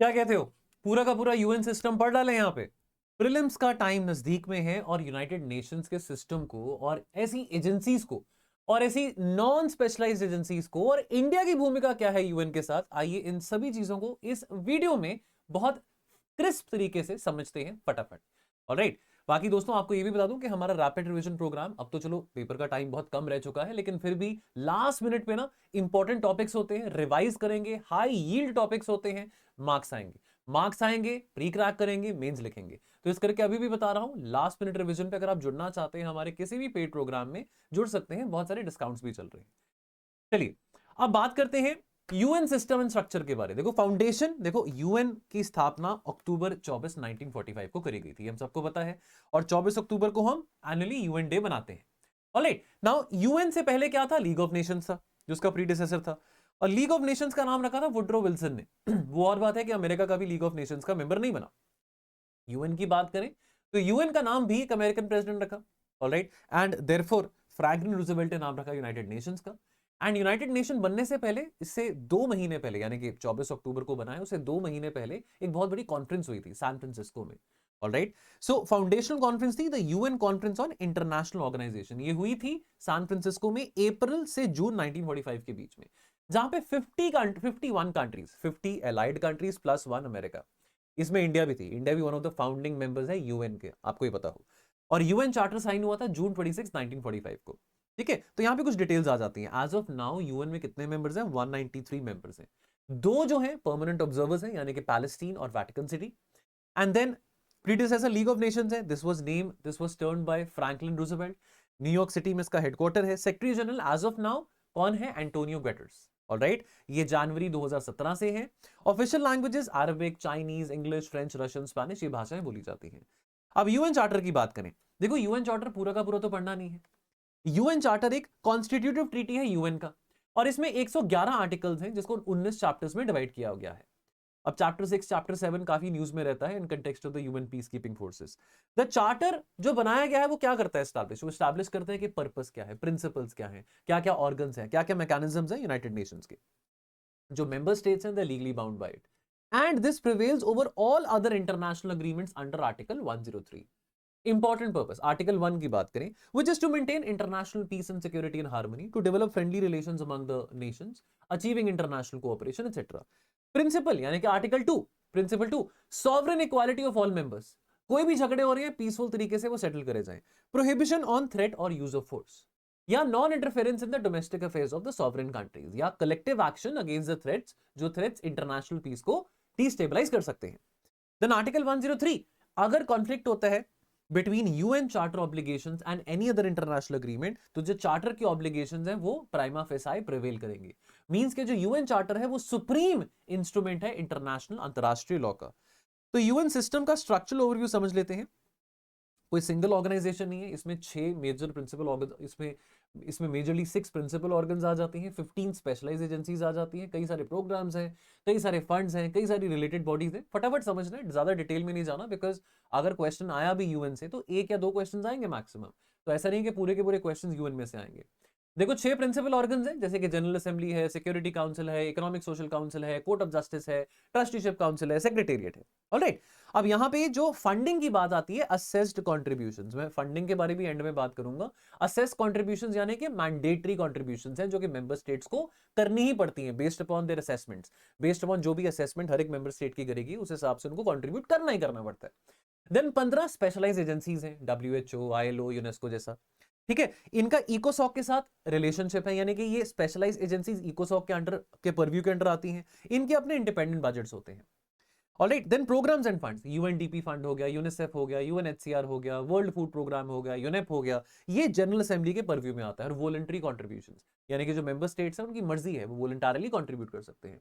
क्या कहते हो, पूरा का पूरा यूएन सिस्टम पढ़ डाले यहाँ पे। प्रीलिम्स का टाइम नजदीक में है और यूनाइटेड नेशंस के सिस्टम को और ऐसी एजेंसीज को और ऐसी नॉन स्पेशलाइज्ड एजेंसीज को और इंडिया की भूमिका क्या है यूएन के साथ, आइए इन सभी चीजों को इस वीडियो में बहुत क्रिस्प तरीके से समझते हैं फटाफट। ऑलराइट, बाकी दोस्तों आपको ये भी बता दूं कि हमारा रैपिड रिवीजन प्रोग्राम, अब तो चलो पेपर का टाइम बहुत कम रह चुका है, लेकिन फिर भी लास्ट मिनट पे ना इंपॉर्टेंट टॉपिक्स होते हैं, रिवाइज करेंगे, हाई यील्ड टॉपिक्स होते हैं, मार्क्स आएंगे, प्री क्रैक करेंगे, मेंस लिखेंगे। तो इस करके अभी भी बता रहा हूं, लास्ट मिनट रिवीजन पे अगर आप जुड़ना चाहते हैं हमारे किसी भी पेड प्रोग्राम में, जुड़ सकते हैं, बहुत सारे डिस्काउंट्स भी चल रहे हैं। चलिए अब बात करते हैं यूएन सिस्टम एंड स्ट्रक्चर के बारे में। देखो फाउंडेशन, देखो यूएन की स्थापना अक्टूबर 24 1945 को करी गई थी, हम सबको पता है, और 24 अक्टूबर को हम एनुअली यूएन डे मनाते हैं। ऑलराइट, नाउ यूएन से पहले क्या था, लीग ऑफ नेशंस था, जिसका प्रीडिसेसर था, और लीग ऑफ नेशंस का नाम रखा था वुड्रो विल्सन ने। वो और बात है कि अमेरिका का भी लीग ऑफ नेशंस का मेंबर नहीं बना। यूएन की बात करें तो यूएन का नाम भी एक अमेरिकन प्रेसिडेंट रखा। Alright, and therefore Franklin Roosevelt ने नाम रखा यूनाइटेड नेशंस का। एंड यूनाइटेड नेशन बनने से पहले, इससे 2 महीने पहले, यानी कि 24 अक्टूबर को बनाया, उससे 2 महीने पहले एक बहुत बड़ी कॉन्फ्रेंस हुई थी सैन फ्रांसिस्को में। ऑलराइट, सो फाउंडेशनल कॉन्फ्रेंस थी the UN Conference on International Organisation, ये हुई थी सैन फ्रांसिस्को में अप्रैल से जून 1945 के बीच में, जहां पे 51 countries, 50 allied countries plus 1 America, इसमें इंडिया भी थी, इंडिया भी one of the founding members है यूएन के, आपको ही पता हो। और यूएन चार्टर साइन हुआ था जून 26 1945 को। ठीक है, तो यहां पे कुछ डिटेल्स आ जाती हैं। एज ऑफ नाउ यूएन में कितने मेंबर्स हैं, 193 मेंबर्स हैं। दो जो हैं परमानेंट ऑब्जर्वर्स हैं, यानी कि पैलेस्टीन और Vatican City. And then predecessor League of Nations है, this was turned by Franklin Roosevelt. New York City में इसका हेडक्वार्टर है। Secretary general as of now कौन है, एंटोनियो गुटेरेस। ऑलराइट, ये जनवरी 2017 से है। Official languages Arabic, Chinese, English, French, Russian, Spanish, ये भाषाएं बोली जाती हैं। अब यूएन चार्टर की बात करें, देखो यूएन चार्टर पूरा का पूरा तो पढ़ना नहीं है। यूएन चार्टर एक कॉन्स्टिट्यूटिव ट्रीटी है यूएन का, और इसमें 111 आर्टिकल्स हैं, जिसको 19 चैप्टर्स में डिवाइड किया गया है। अब चैप्टर 6, चैप्टर 7 काफी न्यूज में रहता है in context of the human piece keeping forces. The charter जो बनाया गया है वो क्या करता है, एस्टैब्लिश, वो एस्टैब्लिश करता है कि पर्पस क्या है, प्रिंसिपल्स क्या है, क्या क्या ऑर्गन्स हैं, क्या क्या मैकेनिज्म्स हैं यूनाइटेड नेशंस के, जो मेंबर स्टेट्स हैं, they legally bound by it, and this prevails over all other international agreements under article 103। Important purpose, article 1 की बात करें, which is to maintain international peace and security and harmony, to develop friendly relations among the nations, achieving international cooperation, etc. Principle यानी कि article 2, principle 2, sovereign equality of all members, कोई भी झगड़े हो रहे हैं पीसफुल तरीके से वो सेटल करे जाएं। प्रोहिबिशन ऑन थ्रेट और यूज ऑफ फोर्स, या non interference in the domestic affairs of the sovereign countries, या collective action against the threats, जो थ्रेट्स इंटरनेशनल पीस को डिस्टेबलाइज कर सकते हैं। देन आर्टिकल 103, अगर कॉन्फ्लिक्ट होता है between UN charter obligations and any other international agreement, तो जो चार्टर की ऑब्लिगेशंस हैं वो प्राइमा फेसाई प्रिवेल करेंगे। मींस के जो यूएन चार्टर है वो सुप्रीम इंस्ट्रूमेंट है इंटरनेशनल, अंतरराष्ट्रीय लॉ का। तो यूएन सिस्टम का स्ट्रक्चरल ओवरव्यू समझ लेते हैं। कोई सिंगल ऑर्गेनाइजेशन नहीं है, इसमें 6 मेजर प्रिंसिपल ऑर्गन, इसमें इसमें मेजरली 6 प्रिंसिपल ऑर्गन्स आ जाती हैं, 15 स्पेशलाइज एजेंसीज आ जाती हैं, कई सारे प्रोग्राम्स हैं, कई सारे फंड्स हैं, कई सारी रिलेटेड बॉडीज हैं। फटाफट समझना है, ज्यादा डिटेल में नहीं जाना, बिकॉज अगर क्वेश्चन आया भी यूएन से तो 1 या 2 क्वेश्चन आएंगे मैक्सिमम, तो ऐसा नहीं कि पूरे के पूरे क्वेश्चन यूएन में से आएंगे। देखो 6 प्रिंसिपल ऑर्गन्स हैं, जैसे कि जनरल असेंबली है, सिक्योरिटी काउंसिल है, इकोनॉमिक सोशल काउंसिल है, कोर्ट ऑफ जस्टिस है, ट्रस्टीशिप काउंसिल है, सेक्रेटेरिएट है। ऑलराइट, अब यहां पे जो फंडिंग की बात आती है, असेस्ड कॉन्ट्रीब्यूशंस, मैं फंडिंग के बारे में एंड में बात करूंगा। असेस्ड कॉन्ट्रीब्यूशंस यानी कि मैंडेटरी कॉन्ट्रीब्यूशंस हैं, जो कि मेंबर स्टेट्स को करनी ही पड़ती हैं, based upon their assessments, based upon जो भी असेसमेंट हर एक मेंबर स्टेट की करेगी उस हिसाब से उनको कॉन्ट्रीब्यूट करना ही करना पड़ता है। देन 15 स्पेशलाइज एजेंसीज हैं, डब्ल्यूएचओ, आईएलओ, यूनेस्को जैसा। ठीक है, इनका इकोसॉक के साथ रिलेशनशिप है, यानी कि ये स्पेशलाइज एजेंसीज इकोसॉक के अंडर, के परव्यू के अंडर आती हैं, इनके अपने इंडिपेंडेंट बजट्स होते हैं। Alright, then programmes and funds, UNDP fund हो गया, यूनिसेफ हो गया, यूएनएचसीआर हो गया, वर्ल्ड फूड प्रोग्राम हो गया, यूनेप हो गया, ये जनरल असेंबली के परव्यू में आता है। और वॉलंटरी कॉन्ट्रीब्यूशंस, यानी कि जो मेंबर स्टेट्स हैं उनकी मर्जी है, वो वॉलंटरली कंट्रीब्यूट कर सकते हैं।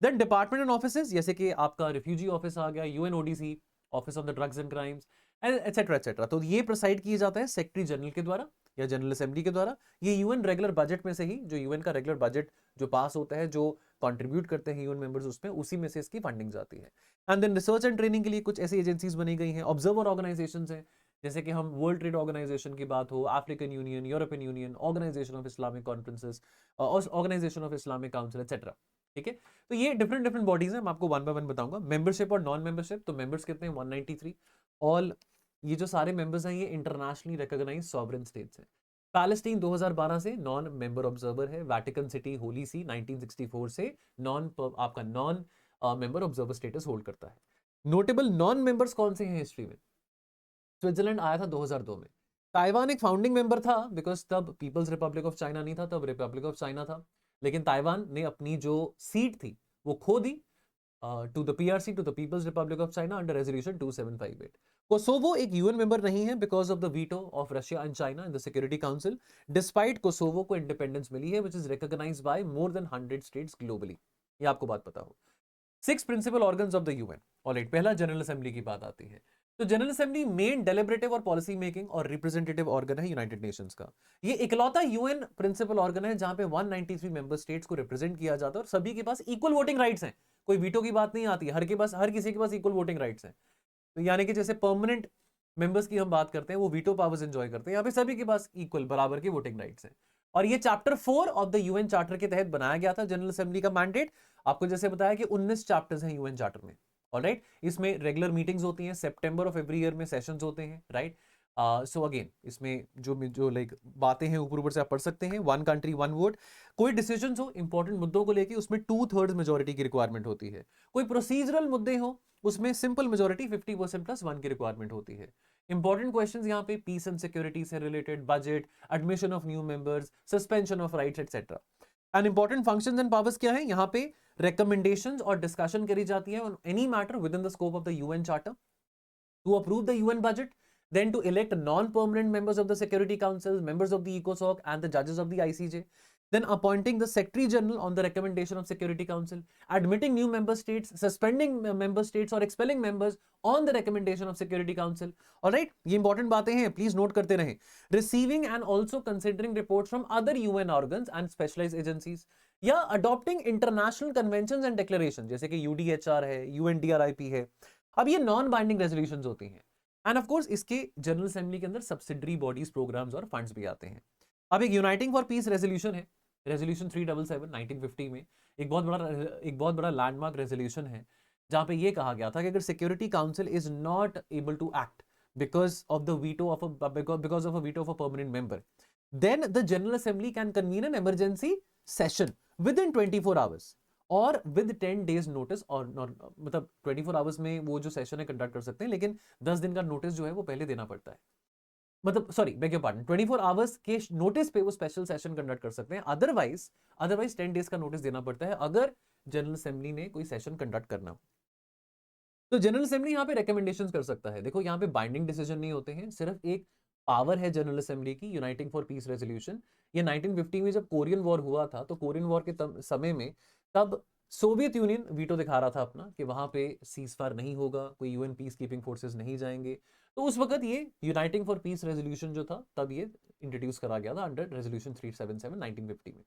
देन डिपार्टमेंट एंड ऑफिसेज, जैसे कि आपका रिफ्यूजी ऑफिस आ गया, UNODC, office of the drugs and crimes, etcetera etcetera, तो ये प्रिसाइड किए जाता है सेक्रेटरी जनरल के द्वारा या जनरल असेंबली के द्वारा। ये यूएन रेगुलर बजट में से ही, जो यूएन का रेगुलर बजट जो पास होता है, जो कंट्रीब्यूट करते हैं यूएन मेंबर्स उसमें, उसी में से इसकी फंडिंग जाती है। And then research and training के लिए कुछ ऐसी एजेंसीज बनी गई हैं। ऑब्जर्वर ऑर्गेनाइजेशंस हैं, जैसे कि हम वर्ल्ड ट्रेड ऑर्गेनाइजेशन की बात हो, African Union, European Union, Organisation of Islamic Conferences, Organisation of Islamic Council, etcetera. ठीक है, तो ये डिफरेंट डिफरेंट बॉडीज हैं, मैं आपको वन बाय वन बताऊंगा। मेंबरशिप और नॉन मेंबरशिप, तो मेंबर्स कितने हैं 193। ऑल ये जो सारे मेंबर्स हैं ये इंटरनेशनली रिकॉग्नाइज्ड सॉवरेन स्टेट्स हैं। पैलेस्टीन 2012 से नॉन मेंबर ऑब्जर्वर है। वेटिकन सिटी होली सी 1964 से आपका non member observer status hold करता है। नोटेबल नॉन मेंबर्स कौन से हैं हिस्ट्री में? स्विट्जरलैंड आया था 2002 में। ताइवान एक फाउंडिंग मेंबर था, बिकॉज तब पीपल्स रिपब्लिक ऑफ चाइना नहीं था, तब रिपब्लिक ऑफ चाइना था। लेकिन ताइवान ने अपनी जो सीट थी वो खो दी to the PRC, to the People's Republic of China under resolution 2758। Kosovo एक यूएन मेंबर नहीं है because of the veto of Russia and China in the Security Council. Despite Kosovo को इंडिपेंडेंस मिली है, which is recognised by more than 100 states globally. ये आपको बात पता हो। 6 principal organs of the UN. Alright, पहला जनरल असेंबली की बात आती है। तो जनरल असेंबली मेन डेलिब्रेटिव और पॉलिसी मेकिंग और रिप्रेजेंटेटिव ऑर्गन है यूनाइटेड नेशंस का। ये इकलौता यूएन प्रिंसिपल ऑर्गन है जहां पे 193 मेंबर स्टेट्स को रिप्रेजेंट किया जाता है और सभी के पास इक्वल वोटिंग राइट्स हैं। कोई वीटो की बात नहीं आती, हर किसी के पास इक्वल वोटिंग राइट्स हैं। तो यानी कि जैसे परमानेंट मेंबर्स की हम बात करते हैं वो वीटो पावर्स एंजॉय करते हैं, यहाँ पे सभी के पास इक्वल बराबर की वोटिंग राइट्स हैं। और ये chapter 4 of the UN charter के तहत बनाया गया था जनरल असेंबली का मैंडेट। आपको जैसे बताया कि 19 चैप्टर्स हैं यूएन चार्टर में। ऑलराइट, इसमें रेगुलर मीटिंग्स होती हैं, सितंबर ऑफ एवरी ईयर में सेशंस होते हैं, राइट। सो अगेन इसमें जो लाइक बातें हैं ऊपर ऊपर से आप पढ़ सकते हैं। 1 कंट्री 1 वोट। कोई डिसीजन हो इंपॉर्टेंट मुद्दों को लेके उसमें 2/3 मेजोरिटी की रिक्वायरमेंट होती है। कोई प्रोसीजरल मुद्दे हो उसमें सिंपल मेजोरिटी 50% प्लस 1 की रिक्वायरमेंट होती है। इंपॉर्टेंट क्वेश्चंस यहाँ पे पीस एंड सिक्योरिटी से related, budget, admission of new members, suspension of rights etcetera. And important functions and powers क्या है यहाँ पे? recommendations और डिस्कशन करी जाती है on any matter within the scope of the UN Charter, to approve the UN budget, then to elect non-permanent members of the Security Council, members of the ECOSOC and the judges of the ICJ, then appointing the Secretary General on the recommendation of Security Council, admitting new member states, suspending member states or expelling members on the recommendation of Security Council. Alright, ये important बातें हैं, please note करते रहें. Receiving and also considering reports from other UN organs and specialized agencies, या adopting international conventions and declarations जैसे कि UDHR है, UNDRIP है. अब ये नॉन बाइंडिंग रेजोल्यूशंस होती हैं। एंड ऑफ कोर्स इसके जनरल असेंबली के अंदर सब्सिडरी बॉडीज, प्रोग्राम्स और फंड्स भी आते हैं। अब एक यूनाइटिंग फॉर पीस रेजोल्यूशन है, रेजोल्यूशन 377 1950 में। एक बहुत बड़ा लैंडमार्क रेजोल्यूशन है जहां पे ये कहा गया था कि अगर Security Council is not able to act because of the veto of a veto of a permanent member, then the General Assembly can convene an emergency session within 24 hours और विद 10 डेज नोटिस। और मतलब 24 hours में वो जो session है conduct कर सकते हैं, लेकिन 10 दिन का नोटिस जो है वो पहले देना पड़ता है। मतलब sorry, bag your pardon, 24 hours के नोटिस पे वो स्पेशल सेशन कंडक्ट कर सकते हैं। अदरवाइज 10 डेज का नोटिस देना पड़ता है अगर जनरल असेंबली ने कोई सेशन कंडक्ट करना हो। तो जनरल असेंबली यहाँ पे रिकमेंडेशंस कर सकता है। देखो यहाँ पे बाइंडिंग डिसीजन नहीं होते हैं, सिर्फ एक पावर है जनरल असेंबली की, यूनाइटिंग फॉर पीस रेजोल्यूशन। ये 1950 में जब कोरियन वॉर हुआ था, तो कोरियन वॉर के समय में तब सोवियत यूनियन वीटो दिखा रहा था अपना कि वहां पे सीजफायर नहीं होगा, कोई यूएन पीस कीपिंग फोर्सेस नहीं जाएंगे। तो उस वक्त ये यूनाइटिंग फॉर पीस रेजोल्यूशन जो था तब ये इंट्रोड्यूस करा गया था अंडर रेजोल्यूशन 377 1950 में।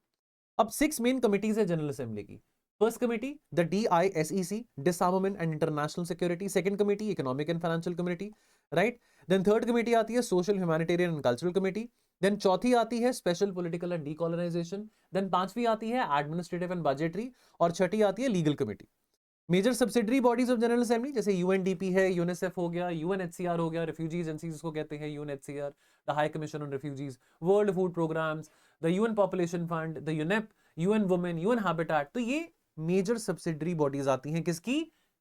अब 6 मेन कमिटीज है जनरल असेंबली की। First committee the DISEC, disarmament and international security. Second committee economic and financial committee, right. Then third committee आती है social, humanitarian and cultural committee. Then चौथी आती है special political and decolonisation. Then पांचवी आती है administrative and budgetary, और छठी आती है legal committee. Major subsidiary bodies of General Assembly जैसे UNDP है, यूनिसेफ हो गया, UNHCR हो गया, रिफ्यूजी एजेंसीज इसको कहते हैं, UNHCR, the High Commission on Refugees, World Food Programmes, the UN Population Fund, the UNEP, UN Women, UN Habitat. तो ये मेजर सब्सिडरी बॉडीज आती हैं किसकी?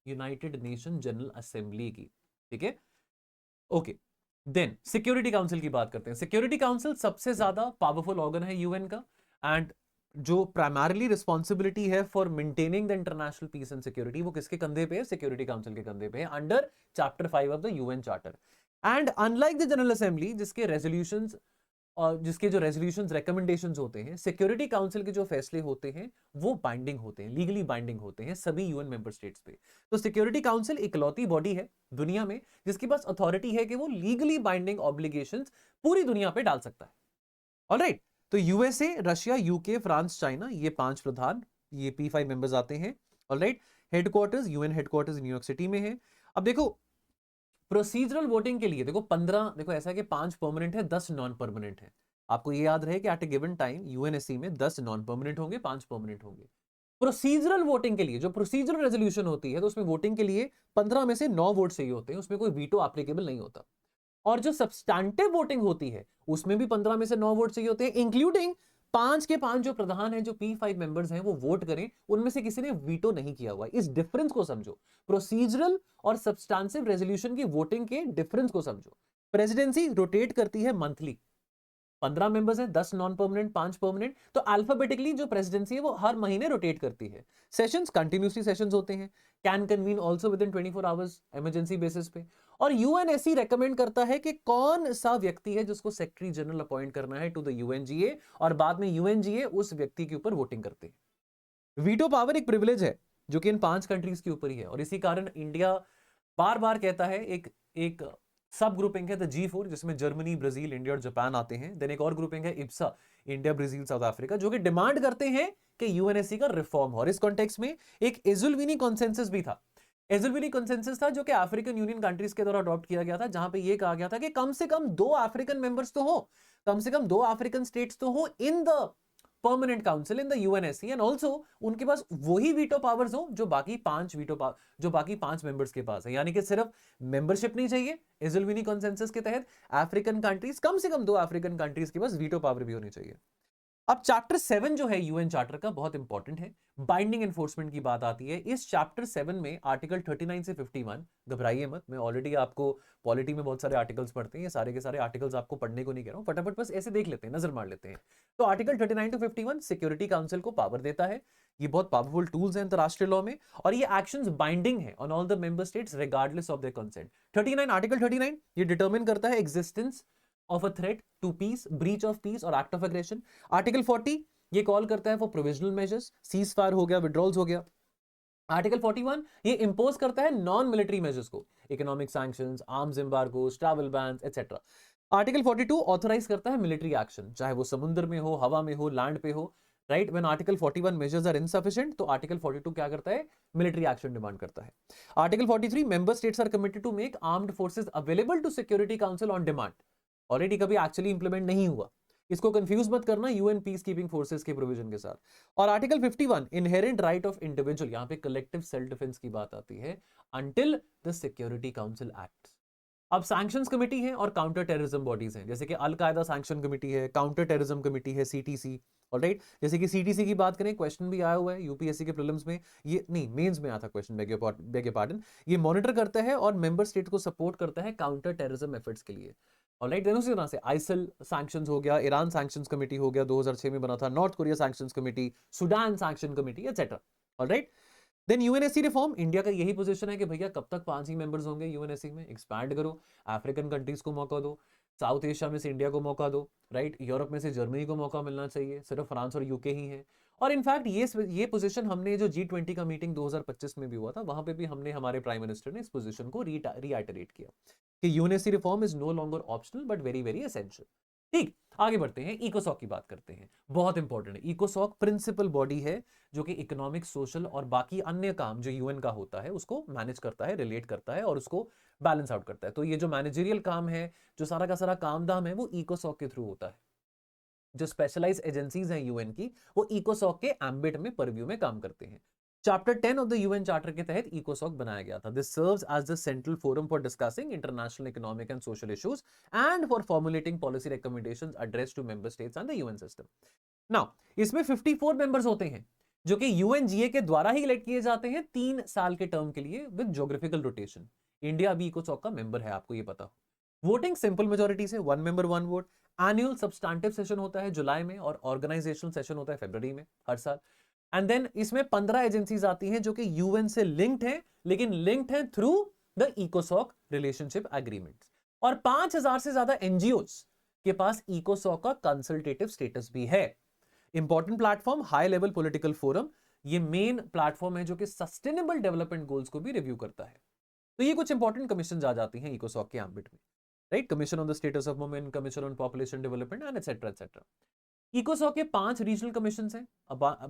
यूनाइटेड नेशन जनरल असेंबली की, ठीक है, ओके। देन सिक्योरिटी काउंसिल की बात करते हैं। सिक्योरिटी काउंसिल सबसे ज्यादा पावरफुल ऑर्गन है यूएन का, एंड जो प्राइमरली रिस्पॉन्सिबिलिटी है for maintaining the international peace and security वो किसके कंधे पे है? सिक्योरिटी काउंसिल के कंधे पे है under chapter 5 of the UN charter. And unlike the General assembly जिसके रेजोल्यूशंस और जिसके जो रेजोल्यूशंस रिकमेंडेशंस होते हैं, सिक्योरिटी काउंसिल के जो फैसले होते हैं वो बाइंडिंग होते हैं, लीगली बाइंडिंग होते हैं सभी यूएन मेंबर स्टेट्स पे। तो सिक्योरिटी काउंसिल इकलौती बॉडी है दुनिया में जिसके पास अथॉरिटी है कि वो लीगली बाइंडिंग ऑब्लिगेशंस पूरी दुनिया पे डाल सकता है। ऑलराइट, तो USA, Russia, UK, France, China, ये 5 प्रधान, ये P5 मेंबर्स आते हैं। Alright, headquarters, UN headquarters New York City में है। अब देखो प्रोसीजरल वोटिंग के लिए देखो 15, देखो ऐसा है कि 5 परमानेंट है, 10 नॉन परमानेंट है। आपको ये याद रहे कि एट ए गिवन टाइम यूएनएससी में 10 नॉन परमानेंट होंगे, 5 परमानेंट होंगे। प्रोसीजरल वोटिंग के लिए, जो प्रोसीजरल रेजोल्यूशन होती है, तो उसमें वोटिंग के लिए 15 में से 9 वोट चाहिए होते हैं, उसमें कोई वीटो एप्लीकेबल नहीं होता। और जो सब्सटैंटिव वोटिंग होती है, उसमें भी 15 में से 9 वोट चाहिए होते हैं, इंक्लूडिंग 5 के 5 जो प्रधान हैं, जो P5 मेंबर्स हैं, वो वोट करें, उनमें से किसी ने वीटो नहीं किया हुआ है। इस डिफरेंस को समझो, प्रोसीजरल और सब्सटैंसिव रेजोल्यूशन की वोटिंग के डिफरेंस को समझो। प्रेसिडेंसी रोटेट करती है मंथली, 15 मेंबर्स हैं, 10 नॉन परमानेंट, 5 परमानेंट, तो अल्फाबेटिकली जो प्रेसिडेंसी है वो हर महीने रोटेट करती है। सेशंस कंटिन्यूसली सेशंस होते हैं, can convene also with in 24 hours emergency basis पे। और यूएनएससी रेकमेंड करता है कि कौन सा व्यक्ति है जिसको सेक्रेटरी जनरल अपॉइंट करना है टू द यूएनजीए, और बाद में यूएनजीए उस व्यक्ति के ऊपर वोटिंग करते हैं। वीटो पावर एक प्रिविलेज है जो कि इन 5 कंट्रीज के ऊपर ही है, और इसी कारण इंडिया बार बार कहता है, एक एक सब ग्रुपिंग है द G4, जिसमें जर्मनी, ब्राजील, इंडिया और जापान आते हैं। देन एक और ग्रुपिंग है Ipsa, India, Brazil, south Africa, जो कि डिमांड करते हैं कि यूएनएससी का रिफॉर्म हो। और इस कॉन्टेक्स्ट में एक एजुलविनी कॉन्सेंसस भी था। एजुलविनी कॉन्सेंसस था जो कि अफ्रीकन यूनियन कंट्रीज के द्वारा अडॉप्ट किया गया था, जहां पे यह कहा गया था कि कम से कम 2 अफ्रीकन मेंबर्स तो हो, कम से कम 2 अफ्रीकन स्टेट्स तो हो in the permanent council in the UNSC, and also उनके पास वही वीटो पावर्स हो जो बाकी 5 जो बाकी 5 मेंबर्स के पास है। यानी कि सिर्फ मेंबरशिप नहीं चाहिए, एजुलविनी कॉन्सेंसस के तहत अफ्रीकन कंट्रीज, कम से कम 2 अफ्रीकन कंट्रीज के पास वीटो पावर भी होनी चाहिए। अब चैप्टर 7 जो है यूएन चार्टर का, बहुत इंपॉर्टेंट है, बाइंडिंग एनफोर्समेंट की बात आती है। इस चैप्टर 7 में आर्टिकल 39 से 51, घबराइए मत, मैं ऑलरेडी आपको पॉलिटी में बहुत सारे आर्टिकल्स पढ़ते हैं, ये सारे के सारे आर्टिकल्स आपको पढ़ने को नहीं कह रहा हूं, फटाफट बस ऐसे देख लेते हैं, नजर मार लेते हैं। तो आर्टिकल 39 टू 51 सिक्योरिटी काउंसिल को पावर देता है, ये बहुत पावरफुल टूल्स हैं अंतरराष्ट्रीय लॉ में, और ये एक्शंस बाइंडिंग है on all the member states regardless of their consent. 39, article 39 ये डिटरमिन करता है existence of a threat to peace, breach of peace और एक्ट ऑफ एग्रेशन। आर्टिकल 40 ये कॉल करता है for provisional measures, cease fire हो गया, विड्रॉल्स हो गया। आर्टिकल 41 ये इंपोज करता है नॉन मिलिट्री मेजर्स को, economic sanctions, arms embargoes, travel bans etcetera. Article 42 authorise करता है मिलिट्री एक्शन, चाहे वो समुद्र में हो, हवा में हो, लैंड पे हो, right. When article 41 measures are insufficient, तो आर्टिकल 42 क्या करता है, मिलिट्री एक्शन डिमांड करता है। Article 43 member states are committed to make armed forces available to Security Council on demand, already कभी एक्चुअली इंप्लीमेंट नहीं हुआ, इसको कंफ्यूज मत करना यूएन पीस कीपिंग फोर्सेस के प्रोविजन के साथ। और article 51 inherent right of individual, यहां पे कलेक्टिव सेल्फ डिफेंस की बात आती है, until the Security council act. अब सैंक्शंस कमेटी है और काउंटर टेररिज्म बॉडीज हैं, जैसे कि अल कायदा सैंक्शन कमेटी है, काउंटर टेररिज्म कमेटी है, सीटीसी, ऑलराइट। जैसे कि सीटीसी की बात करें, क्वेश्चन भी आया हुआ है यूपीएससी के प्रीलिम्स में, ये नहीं मेंस में आया था क्वेश्चन, बेग पार्डन। ये मॉनिटर करता है और मेंबर स्टेट को सपोर्ट करता है काउंटर टेररिज्म एफर्ट्स के लिए, ऑलराइट। देन उसी तरह से आइसिल सैंक्शंस हो गया, ईरान सैंक्शंस कमेटी हो गया, 2006 में बना था, North Korea sanctions committee, Sudan sanction committee etcetera, alright. Then UNSC reform, India का यही पोजीशन है कि भैया कब तक 5 ही मेंबर्स होंगे यूएनएससी में, एक्सपैंड करो, अफ्रीकन कंट्रीज को मौका दो, साउथ एशिया में से इंडिया को मौका दो, राइट। यूरोप में से जर्मनी को मौका मिलना चाहिए, सिर्फ फ्रांस और यूके ही है। और इनफैक्ट ये पोजीशन हमने जो G20 का मीटिंग 2025 में भी हुआ था, वहां पे भी हमने, हमारे प्राइम मिनिस्टर ने इस पोजीशन को रीआइटरेट किया कि UNSC reform is no longer optional but very very essential. ठीक, आगे बढ़ते हैं, इकोसॉक की बात करते हैं, बहुत इंपॉर्टेंट है। इकोसॉक प्रिंसिपल बॉडी है जो कि इकोनॉमिक, सोशल और बाकी अन्य काम जो यूएन का होता है उसको मैनेज करता है, रिलेट करता है और उसको बैलेंस आउट करता है। तो ये जो मैनेजरियल काम है, जो सारा का सारा काम धाम है, वो इकोसॉक के थ्रू होता है। जो स्पेशलाइज्ड एजेंसीज हैं यूएन की, वो इकोसॉक के एम्बिट में, परव्यू में काम करते हैं। Chapter 10 of the UN charter के तहत इकोसॉक बनाया गया था। This serves as the central forum for discussing international economic and social issues and for formulating policy recommendations addressed to member states and the UN system. Now इसमें 54 members होते हैं जो कि यूएनजीए के द्वारा ही इलेक्ट किए जाते हैं 3 साल के टर्म के लिए विद ज्योग्राफिकल रोटेशन। इंडिया भी इकोसॉक का मेंबर है, आपको ये पता हो। वोटिंग सिंपल मेजोरिटी से, 1 member 1 vote. Annual substantive session होता है जुलाई में और ऑर्गेनाइजेशनल सेशन होता है फरवरी में हर साल। एंड देन इसमें 15 एजेंसीज आती हैं जो कि यूएन से लिंक्ड हैं, लेकिन लिंक्ड हैं थ्रू द इकोसॉक रिलेशनशिप एग्रीमेंट। और 5000 से ज्यादा एनजीओस के पास इकोसॉक का कंसल्टेटिव स्टेटस भी है। Important platform, high Level Political forum, ये मेन प्लेटफॉर्म है जो कि सस्टेनेबल डेवलपमेंट गोल्स को भी रिव्यू करता है। तो ये कुछ इंपॉर्टेंट कमीशन आ जाती हैं इकोसॉक के एम्बिट में, right. Commission on the status of women, commission on population development and etcetera etcetera. इकोसॉक के 5 रीजनल कमीशन हैं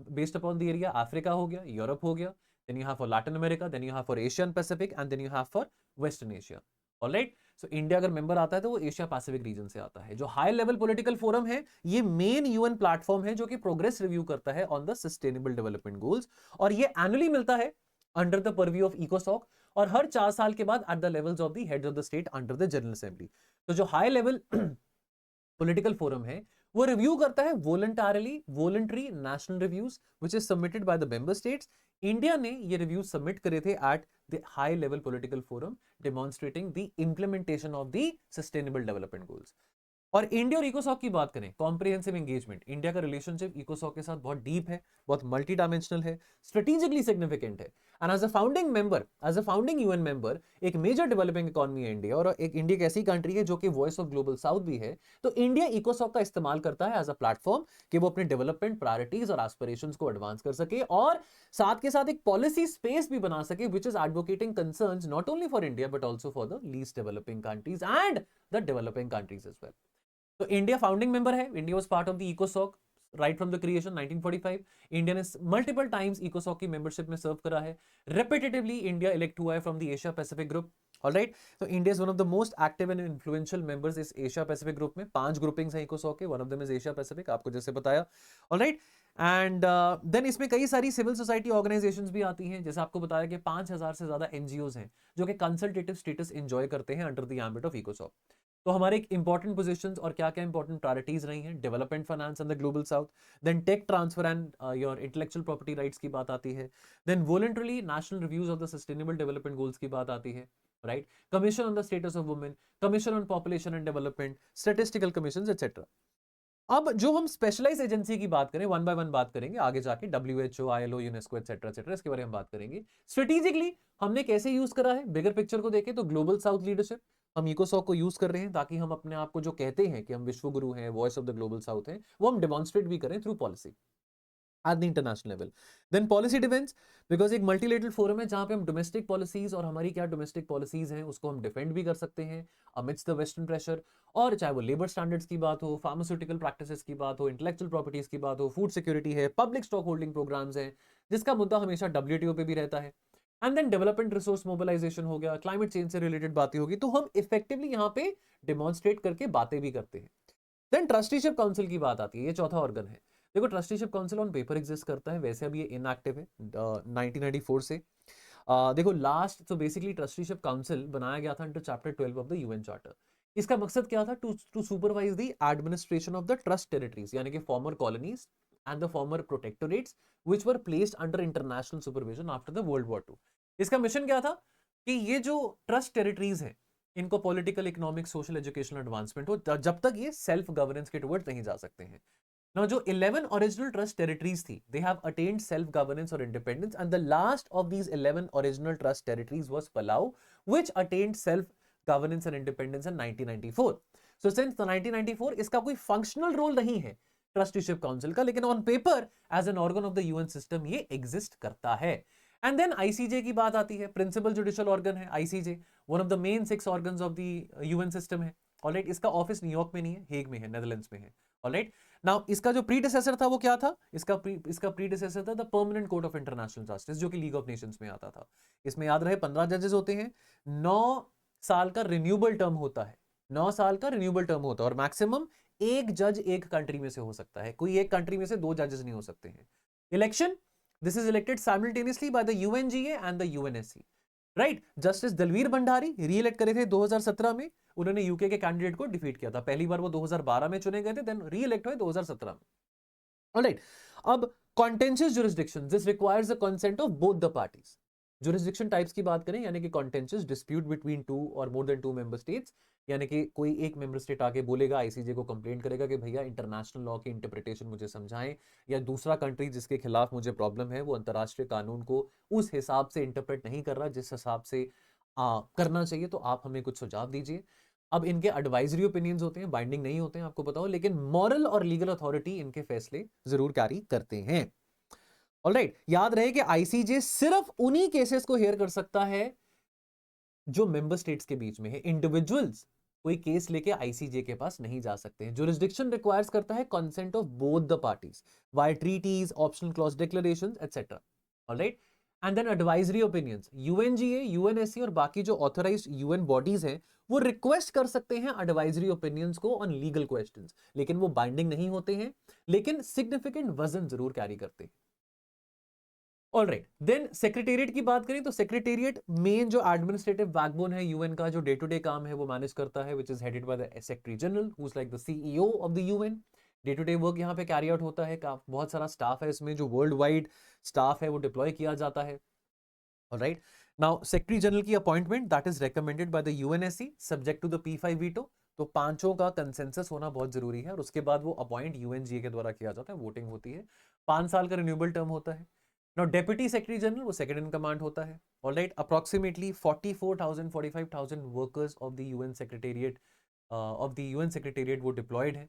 based upon the area. Africa हो गया, यूरोप हो गया, then you have for Latin America, then you have for Asian Pacific and then you have for Western Asia. Alright. So India अगर member आता है तो वो एशिया पैसिफिक रीजन से आता है। जो हाई लेवल पॉलिटिकल फोरम है, ये मेन यूएन प्लेटफॉर्म है जो कि प्रोग्रेस रिव्यू करता है on the Sustainable Development Goals, और ये एनुअली मिलता है अंडर द परव्यू ऑफ इकोसॉक, और हर 4 साल के बाद at the levels of the heads of the state under the General assembly. तो जो हाई लेवल पॉलिटिकल फोरम है वो रिव्यू करता है voluntary national reviews which is submitted by the member states. India ने ये रिव्यू सबमिट करे थे at the High Level Political Forum demonstrating the implementation of the Sustainable Development Goals. और India और इकोसॉक की बात करें, कॉम्प्रिहेंसिव एंगेजमेंट, इंडिया का रिलेशनशिप इकोसॉक के साथ बहुत डीप है, बहुत मल्टी डायमेंशनल है, स्ट्रेटेजिकली सिग्निफिकेंट है। And as a founding member, as a founding UN member, एक मेजर डेवलपिंग इकोनॉमी है इंडिया, और एक इंडिया एक ऐसी कंट्री है जो कि वॉइस ऑफ ग्लोबल साउथ भी है। तो इंडिया इकोसॉक का इस्तेमाल करता है एज अ प्लेटफॉर्म कि वो अपने डेवलपमेंट प्रायोरिटीज और एस्पिरेशंस को एडवांस कर सके, और साथ के साथ एक पॉलिसी स्पेस भी बना सके which is advocating concerns not only for India but also for the least developing countries and the developing countries as well. तो इंडिया फाउंडिंग मेंबर है, India was part of the इकोसॉक right from the creation 1945। India ने multiple times इकोसॉक की membership में सर्व करा है। Repetitively India elect हुआ है from the Asia Pacific group, alright. तो India is one of the most active and influential members इस एशिया पैसिफिक ग्रुप में। 5 ग्रुपिंग्स हैं इकोसॉक के, one of them is Asia Pacific, आपको जैसे बताया, ऑलराइट। एंड देन इसमें कई सारी सिविल सोसाइटी ऑर्गेनाइजेशंस भी आती हैं, जैसे आपको बताया कि 5000 से ज्यादा एनजीओज हैं जो कि कंसल्टेटिव स्टेटस एंजॉय करते हैं अंडर द एम्बिट ऑफ इकोसॉक। तो हमारे इंपॉर्टेंट पोजीशंस और क्या क्या इंपॉर्टेंट प्रायोरिटीज रही हैं, development finance and the global South, then tech transfer and your intellectual property rights की बात आती है, then voluntarily national reviews of the Sustainable Development Goals की बात आती है, right, commission on the status of women, commission on Population and Development, statistical commissions etcetera. अब जो हम स्पेशलाइज एजेंसी की बात करें, वन बाय वन बात करेंगे आगे जाके, WHO, ILO, UNESCO etcetera etcetera, इसके बारे में बात करेंगे। स्ट्रेटेजिकली हमने कैसे यूज करा है, बिगर पिक्चर को देखें तो ग्लोबल साउथ लीडरशिप, हम इकोसॉक को यूज कर रहे हैं ताकि हम अपने आप को जो कहते हैं कि हम विश्व गुरु हैं, voice of the global south हैं, वो हम डेमोन्स्ट्रेट भी करें through policy at the international level. Then policy defense, because एक multilateral forum है जहां पे हम domestic policies और हमारी क्या domestic policies हैं उसको हम defend भी कर सकते हैं amidst the western pressure, और चाहे वो labor standards की बात हो, pharmaceutical practices की बात हो, intellectual properties की बात हो, food security है, public stock holding programs हैं, जिसका मुद्दा हमेशा WTO पे भी रहता है, and then development resource mobilisation हो गया, क्लाइमेट चेंज से रिलेटेड बातें होगी, तो हम इफेक्टिवली यहाँ पे डेमोन्स्ट्रेट करके बातें भी करते हैं। देन ट्रस्टीशिप काउंसिल की बात आती है, ये चौथा ऑर्गन है। देखो trusteeship council on paper exist करता है, वैसे अभी ये इनएक्टिव है 1994 से। देखो लास्ट, तो बेसिकली ट्रस्टीशिप काउंसिल बनाया गया था under chapter 12 of the UN charter. इसका मकसद क्या था, to supervise the administration of the trust territories, यानी कि former colonies and the former protectorates which were placed under international supervision after the World War 2। इसका मिशन क्या था कि ये जो ट्रस्ट टेरिटरीज हैं इनको political, economic, social, educational advancement हो, जब तक ये सेल्फ गवर्नेंस के टुवर्ड्स नहीं जा सकते हैं। Now, जो 11 original trust territories थी, they have attained self-governance or independence, and the last of these 11 original trust territories was Palau, which attained self-governance and independence in 1994. So, since the 1994, इसका कोई functional role नहीं है trusteeship council का, लेकिन on paper as an organ of the UN system ये exist करता है। And then ICJ की बात आती है, प्रिंसिपल जुडिशियल ऑर्गन है ICJ, one of the main 6 organs of the UN system है, ऑलराइट। इसका ऑफिस न्यूयॉर्क में नहीं है, हेग में है, नेदरलैंड्स में है, ऑलराइट। नाउ इसका जो प्रीडिसेसर था वो क्या था, इसका प्रीडिसेसर था the permanent court of international justice, जो कि लीग ऑफ नेशंस में आता था। इसमें याद रहे 15 जजेस होते हैं, 9 साल का रिन्यूएबल टर्म होता है, 9 साल का रिन्यूएबल टर्म होता है, और मैक्सिमम एक जज एक कंट्री में से हो सकता है, कोई एक कंट्री में से 2 जजेस नहीं हो सकते हैं। Election, this is elected simultaneously by the UNGA and the UNSC, right. Justice Dalveer Bhandari re-elect करे थे 2017 में, उन्होंने यूके के कैंडिडेट को डिफीट किया था, पहली बार वो 2012 में चुने गए थे, देन री इलेक्ट हुए 2017 में, ऑलराइट। अब contentious jurisdiction, this requires the consent of both the parties. Jurisdiction types की बात करें, यानी कि कॉन्टेंशियस डिस्प्यूट बिटवीन 2 और मोर देन 2 मेंबर स्टेट्स, यानी कि कोई एक मेंबर स्टेट आके बोलेगा, आईसीजे को कंप्लेंट करेगा कि भैया इंटरनेशनल लॉ की इंटरप्रिटेशन मुझे समझाएं, या दूसरा कंट्री जिसके खिलाफ मुझे प्रॉब्लम है वो अंतरराष्ट्रीय कानून को उस हिसाब से इंटरप्रेट नहीं कर रहा जिस हिसाब से करना चाहिए, तो आप हमें कुछ सुझाव दीजिए। अब इनके एडवाइजरी ओपिनियंस होते हैं, बाइंडिंग नहीं होते हैं, आपको बताओ, लेकिन मॉरल और लीगल अथॉरिटी इनके फैसले जरूर कैरी करते हैं, ऑलराइट। याद रहे कि आईसीजे सिर्फ उन्हीं केसेस को हेयर कर सकता है जो मेंबर स्टेट्स के बीच में है, इंडिविजुअल्स कोई केस लेके आईसीजे के पास नहीं जा सकते हैं। जुरिस्डिक्शन रिक्वायर्स करता है consent of both the parties via treaties, optional clause declarations etcetera, alright. And then advisory opinions, UNGA, UNSC और बाकी जो ऑथराइज्ड यूएन बॉडीज हैं वो रिक्वेस्ट कर सकते हैं एडवाइजरी ओपिनियंस को ऑन लीगल क्वेश्चंस, लेकिन वो बाइंडिंग नहीं होते हैं, लेकिन सिग्निफिकेंट वजन जरूर कैरी करते हैं। ऑल राइट, देन सेक्रेटेरिएट की बात करें तो सेक्रेटेरिएट मेन जो एडमिनिस्ट्रेटिव बैकबोन है यूएन का, जो डे टू डे काम है वो मैनेज करता है, which is headed by the secretary General who is like the CEO of the UN. Day to day work यहाँ पे कैरी आउट होता है, बहुत सारा स्टाफ है इसमें, जो वर्ल्ड वाइड स्टाफ है वो डिप्लॉय किया जाता है। ऑलराइट, नाउ सेक्रेटरी जनरल की appointment that is recommended by the UNSC subject to the P5 veto. तो पांचों का कंसेंसस होना बहुत जरूरी है और उसके बाद वो अपॉइंट यूएनजीए के द्वारा किया जाता है, वोटिंग होती है, 5 साल का रिन्यूएबल टर्म होता है। नाउ डेप्यूटी सेक्रेटरी जनरल वो सेकंड इन कमांड होता है। Alright, approximately 44,000 workers of the UN secretariat वो डिप्लॉयड है,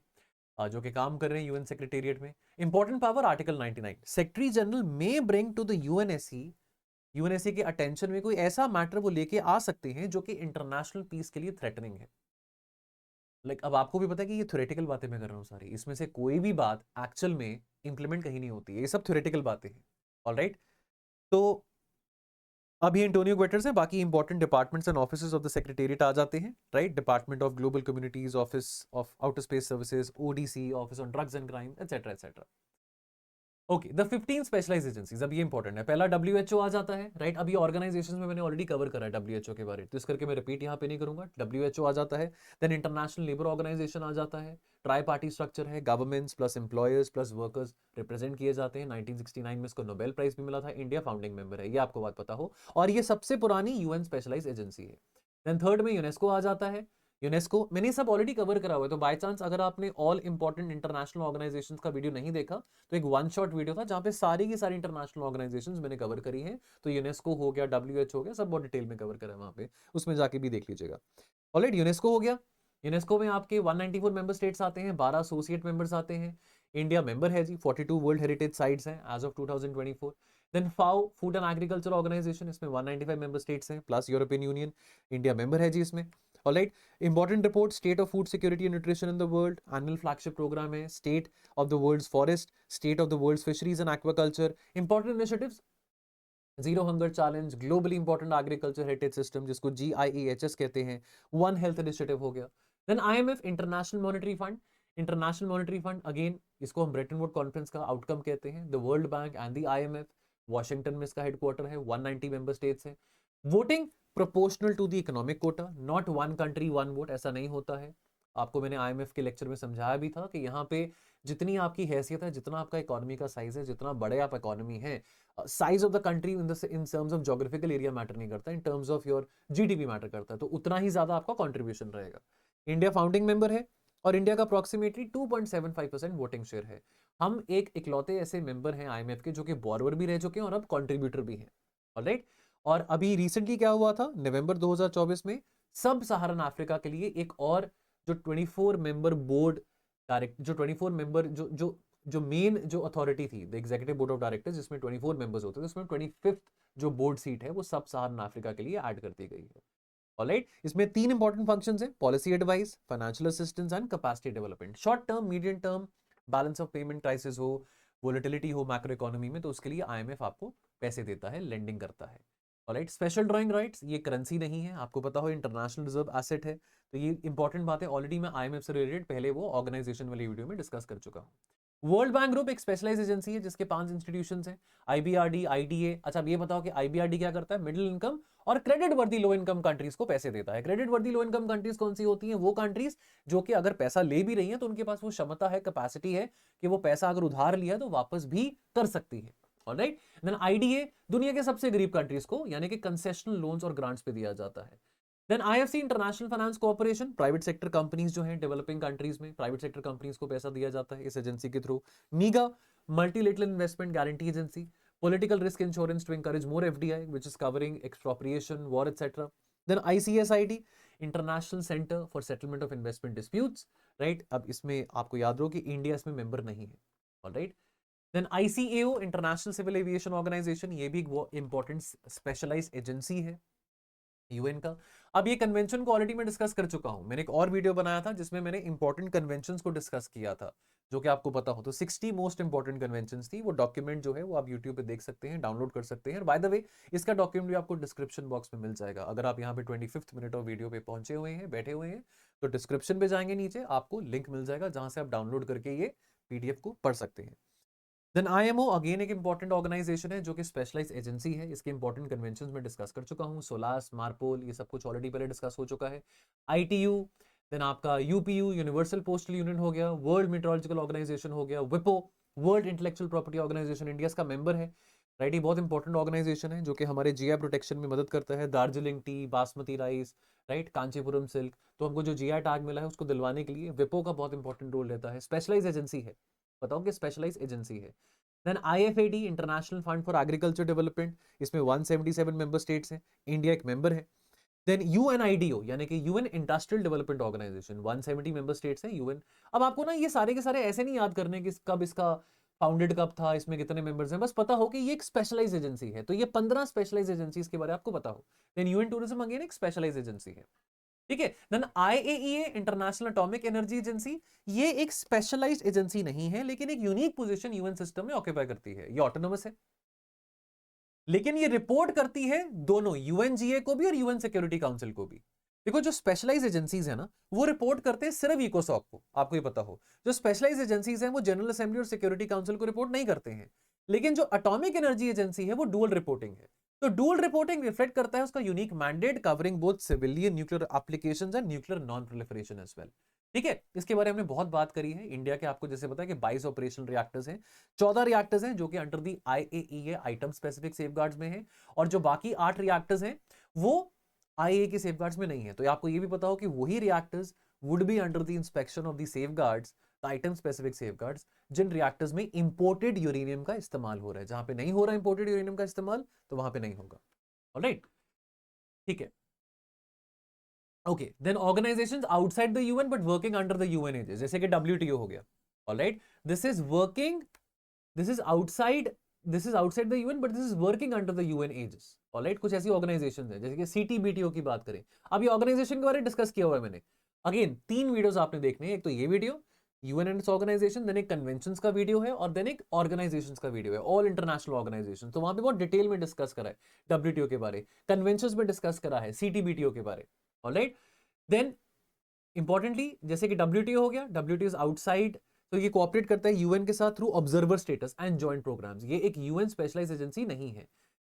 जो कि काम कर रहे हैं यूएन सेक्रेटेरिएट में। Important power article 99, Secretary General may bring to the UNSC के अटेंशन में कोई ऐसा मैटर वो लेके आ सकते हैं जो कि इंटरनेशनल पीस के लिए थ्रेटनिंग है। अब आपको भी पता है कि ये थ्योरेटिकल बातें मैं कर रहा हूँ सारी, इसमें से कोई भी बात एक्चुअल में इंप्लीमेंट कहीं नहीं होती है, ये सब थ्योरेटिकल बातें हैं। ऑलराइट, तो अभी एंटोनियो गुटेरेस है, बाकी important departments and offices of the secretariat आ जाते हैं। Right, department of global communities, office of outer space services, ODC, office on drugs and crime, etcetera etcetera. Okay, the 15 specialised agencies, अब ये important है। पहला WHO आ जाता है। Right, अभी ऑर्गेनाइजेशंस में मैंने ऑलरेडी कवर करा है WHO के बारे में, तो इस करके मैं रिपीट यहाँ पे नहीं करूंगा। WHO आ जाता है। देन इंटरनेशनल लेबर ऑर्गेनाइजेशन आ जाता है, ट्राई पार्टी स्ट्रक्चर है, governments plus employers plus workers represent किए जाते हैं। 1969 में इसको नोबेल प्राइज भी मिला था, इंडिया फाउंडिंग मेंबर है, ये आपको बात पता हो, और ये सबसे पुरानी यूएन स्पेशलाइज्ड एजेंसी है। देन थर्ड में यूनेस्को आ जाता है। यूनेस्को मैंने सब ऑलरेडी कवर करा हुआ है, तो बाय चांस अगर आपने ऑल इंपॉर्टेंट इंटरनेशनल ऑर्गेनाइजेशंस का वीडियो नहीं देखा तो एक वन शॉट वीडियो था जहां पे सारी की सारी इंटरनेशनल ऑर्गेनाइजेशंस मैंने कवर करी है। तो यूनेस्को हो गया, WHO हो गया, सब बहुत डिटेल में कवर करा है वहां पे, उसमें जाके भी देख लीजिएगा। ऑलराइट, यूनेस्को हो गया। यूनेस्को में आपके 194 मेंबर स्टेट्स आते हैं, 12 एसोसिएट मेंबर्स आते हैं। इंडिया मेंबर है जी, 42 वर्ल्ड हेरिटेज साइट्स हैं as of 2024। Then FAO, food and agriculture organisation, इसमें 195 मेंबर स्टेट्स हैं plus European Union, India member है जी इसमें। Alright, important report, state of food security and nutrition in the world, annual flagship programme है, state of the world's forest, state of the world's fisheries and aquaculture, important initiatives, zero hunger challenge, globally important agriculture heritage system जिसको GIEHS कहते हैं, One Health initiative हो गया। Then IMF, International Monetary Fund, International Monetary Fund again इसको हम Bretton Wood conference का outcome कहते हैं। The World Bank and the IMF, Washington में इसका हेडक्वार्टर है, 190 मेंबर स्टेट्स हैं। Voting proportional to the economic quota, not one country one vote, ऐसा नहीं होता है। आपको मैंने IMF के लेक्चर में समझाया भी था कि यहाँ पे जितनी आपकी हैसियत है, जितना आपका इकोनॉमी का साइज है, जितना बड़े आप इकोनॉमी है, size of the country in terms of geographical area matter नहीं करता, in terms of your GDP matter करता है, तो उतना ही ज्यादा आपका कंट्रीब्यूशन रहेगा। इंडिया फाउंडिंग मेंबर है और इंडिया का अप्रोक्सीमेटली 2.75% वोटिंग शेयर है। हम एक इकलौते ऐसे मेंबर हैं IMF के जो कि बोरोवर भी रह चुके हैं और अब कंट्रीब्यूटर भी हैं। ऑलराइट, और अभी रिसेंटली क्या हुआ था, नवंबर 2024 में सब सहारन अफ्रीका के लिए एक और जो 24 मेंबर बोर्ड डायरेक्ट, जो 24 मेंबर जो मेन जो अथॉरिटी थी, the executive board of directors, जिसमें 24 मेंबर्स होते थे, उसमें 25th जो बोर्ड सीट है वो सब सहारन अफ्रीका के लिए ऐड कर दी गई है। ऑलराइट, इसमें 3 इंपॉर्टेंट फंक्शंस हैं, policy advice, financial assistance and capacity development. Short term, medium term, balance of payment crisis हो, वोलेटिलिटी हो मैक्रो इकोनॉमी में, तो उसके लिए IMF आपको पैसे देता है, लेंडिंग करता है। ऑलराइट, स्पेशल ड्राइंग राइट्स, ये करेंसी नहीं है, आपको पता हो इंटरनेशनल रिजर्व एसेट है, तो ये इंपॉर्टेंट बात है, ऑलरेडी मैं IMF से रिलेटेड पहले वो ऑर्गेनाइजेशन वाली वीडियो में डिस्कस कर चुका हूँ। वर्ल्ड बैंक ग्रुप एक स्पेशलाइज एजेंसी है जिसके 5 इंस्टीट्यूशंस हैं, IBRD, IDA। अच्छा, अब ये बताओ कि IBRD क्या करता है, मिडिल इनकम और क्रेडिट वर्दी लो इनकम कंट्रीज को पैसे देता है। क्रेडिट वर्दी लो इनकम कंट्रीज कौन सी होती हैं, वो कंट्रीज जो कि अगर पैसा ले भी रही हैं तो उनके पास वो क्षमता है, कैपेसिटी है कि वो पैसा अगर उधार लिया तो वापस भी कर सकती है। ऑलराइट, देन IDA दुनिया के सबसे गरीब कंट्रीज को यानी कि कंसेशनल लोन्स और ग्रांट्स पे दिया जाता है। Then IFC, international finance cooperation, private sector companies जो हैं डेवलपिंग कंट्रीज में, प्राइवेट सेक्टर कंपनीज को पैसा दिया जाता है इस एजेंसी के through. MIGA, multilateral investment guarantee agency, political risk insurance to encourage more FDI which is covering expropriation, war, etc. Then ICSID, international centre for settlement of investment disputes. Right, अब इसमें आपको याद रहो कि इंडिया इसमें member नहीं है। Alright, then ICAO, international civil aviation organisation, ये भी एक इंपॉर्टेंट स्पेशलाइज्ड एजेंसी है। यूएन का। अब ये कन्वेंशन को ऑलरेडी मैं डिस्कस कर चुका हूं, मैंने एक और वीडियो बनाया था जिसमें मैंने इंपॉर्टेंट कन्वेंशंस को डिस्कस किया था, जो कि आपको पता हो। तो 60 मोस्ट इंपॉर्टेंट कन्वेंशंस थी। वो डॉक्यूमेंट जो है वो आप यूट्यूब पे देख सकते हैं, डाउनलोड कर सकते हैं। बाय द वे, इसका डॉक्यूमेंट भी आपको डिस्क्रिप्शन बॉक्स में मिल जाएगा। अगर आप यहाँ पे 25th मिनट ऑफ वीडियो पे पहुंचे हुए हैं, बैठे हुए हैं, तो डिस्क्रिप्शन पे जाएंगे, नीचे आपको लिंक मिल जाएगा जहां से आप डाउनलोड करके ये पीडीएफ को पढ़ सकते हैं। देन आईएमओ अगेन एक इंपॉर्टेंट ऑर्गेनाइजेशन है जो कि स्पेशलाइज एजेंसी है। इसके इंपॉर्टेंट कन्वेंशन में डिस्कस कर चुका हूँ, सोलास, मार्पोल, ये सब कुछ ऑलरेडी पहले डिस्कस हो चुका है। आईटीयू, देन आपका यूपीयू, यूनिवर्सल पोस्टल यूनियन हो गया, वर्ल्ड मेट्रोलॉजिकल ऑर्गेनाइजेशन हो गया, विपो, World Intellectual Property Organisation, India का मेंबर है, राइट। ये बहुत इंपॉर्टेंट ऑर्गेनाइजेशन है जो कि हमारे जीआई प्रोटेक्शन में मदद करता है। Darjeeling T, basmati rice, right, Kanchipuram silk, तो हमको जो जीआई टैग मिला है उसको दिलवाने के लिए विपो का बहुत इंपॉर्टेंट रोल रहता है। स्पेशलाइज एजेंसी है, बताओ कि स्पेशलाइज एजेंसी है। Then IFAD, international fund for agriculture development, इसमें 177 मेंबर स्टेट्स हैं, इंडिया एक मेंबर है। देन UNIDO, यानी कि UN industrial development organisation, 170 member states हैं यूएन। अब आपको ना ये सारे के सारे ऐसे नहीं याद करने कि कब इसका फाउंडेड कब था, इसमें कितने मेंबर्स हैं, बस पता हो कि ये एक स्पेशलाइज एजेंसी है। तो ये 15 स्पेशलाइज एजेंसीज के बारे में आपको पता हो। देन यूएन टूरिज्म अगेन एक स्पेशलाइज एजेंसी है, ठीक है। Then IAEA, international atomic energy agency, ये एक स्पेशलाइज्ड एजेंसी नहीं है, लेकिन एक यूनिक पोजीशन यूएन सिस्टम में ऑक्यूपाई करती है। ये ऑटोनोमस है, लेकिन ये रिपोर्ट करती है दोनों यूएनजीए को भी और यूएन सिक्योरिटी काउंसिल को भी। देखो, जो स्पेशलाइज एजेंसीज है ना, वो रिपोर्ट करते हैं सिर्फ इकोसॉक को, आपको ये पता हो। जो स्पेशलाइज एजेंसीज हैं वो जनरल असेंबली और सिक्योरिटी काउंसिल को रिपोर्ट नहीं करते हैं। लेकिन जो एटॉमिक एनर्जी एजेंसी है वो डुअल रिपोर्टिंग है। तो डुअल रिपोर्टिंग रिफ्लेक्ट करता है उसका unique mandate covering both civilian nuclear applications and nuclear non proliferation as well, ठीक है। इसके बारे में हमने बहुत बात करी है। इंडिया के आपको जैसे पता है कि 22 ऑपरेशनल रिएक्टर्स हैं, 14 रिएक्टर्स हैं जो कि under the IAEA item specific safeguards में हैं, और जो बाकी 8 रिएक्टर्स हैं वो IAEA के सेफगार्ड्स में नहीं है। तो आपको ये भी पता हो कि वही reactors would be under the inspection of the safeguards, item specific safeguards, जिन रिएक्टर्स में इंपोर्टेड यूरेनियम का इस्तेमाल हो रहा है। जहां पे नहीं हो रहा इंपोर्टेड यूरेनियम का इस्तेमाल, तो वहां पे नहीं होगा। ऑलराइट, ठीक है। Okay, then organisations outside the UN but working under the UN aegis, जैसे कि WTO हो गया। Alright, this is working, this is outside, this is outside the UN but this is working under the UN aegis. Alright, कुछ ऐसी organisations हैं जैसे कि CTBTO की बात करें। अब ये ऑर्गेनाइजेशन के बारे में डिस्कस किया हुआ है मैंने। अगेन 3 वीडियोस आपने देखने हैं, एक तो ये video UN and its organisation, then एक कन्वेंशंस का वीडियो है, और देन एक ऑर्गेनाइजेशंस का वीडियो है, ऑल इंटरनेशनल ऑर्गेनाइजेशन। तो वहां पे बहुत डिटेल में डिस्कस करा है WTO के बारे, कन्वेंशंस में डिस्कस करा है CTBTO के बारे। ऑलराइट, देन इंपॉर्टेंटली जैसे कि WTO हो गया, WTO इज आउटसाइड, तो ये कोऑपरेट करता है यूएन के साथ through observer status and joint programmes. ये एक यूएन स्पेशलाइज्ड एजेंसी नहीं है।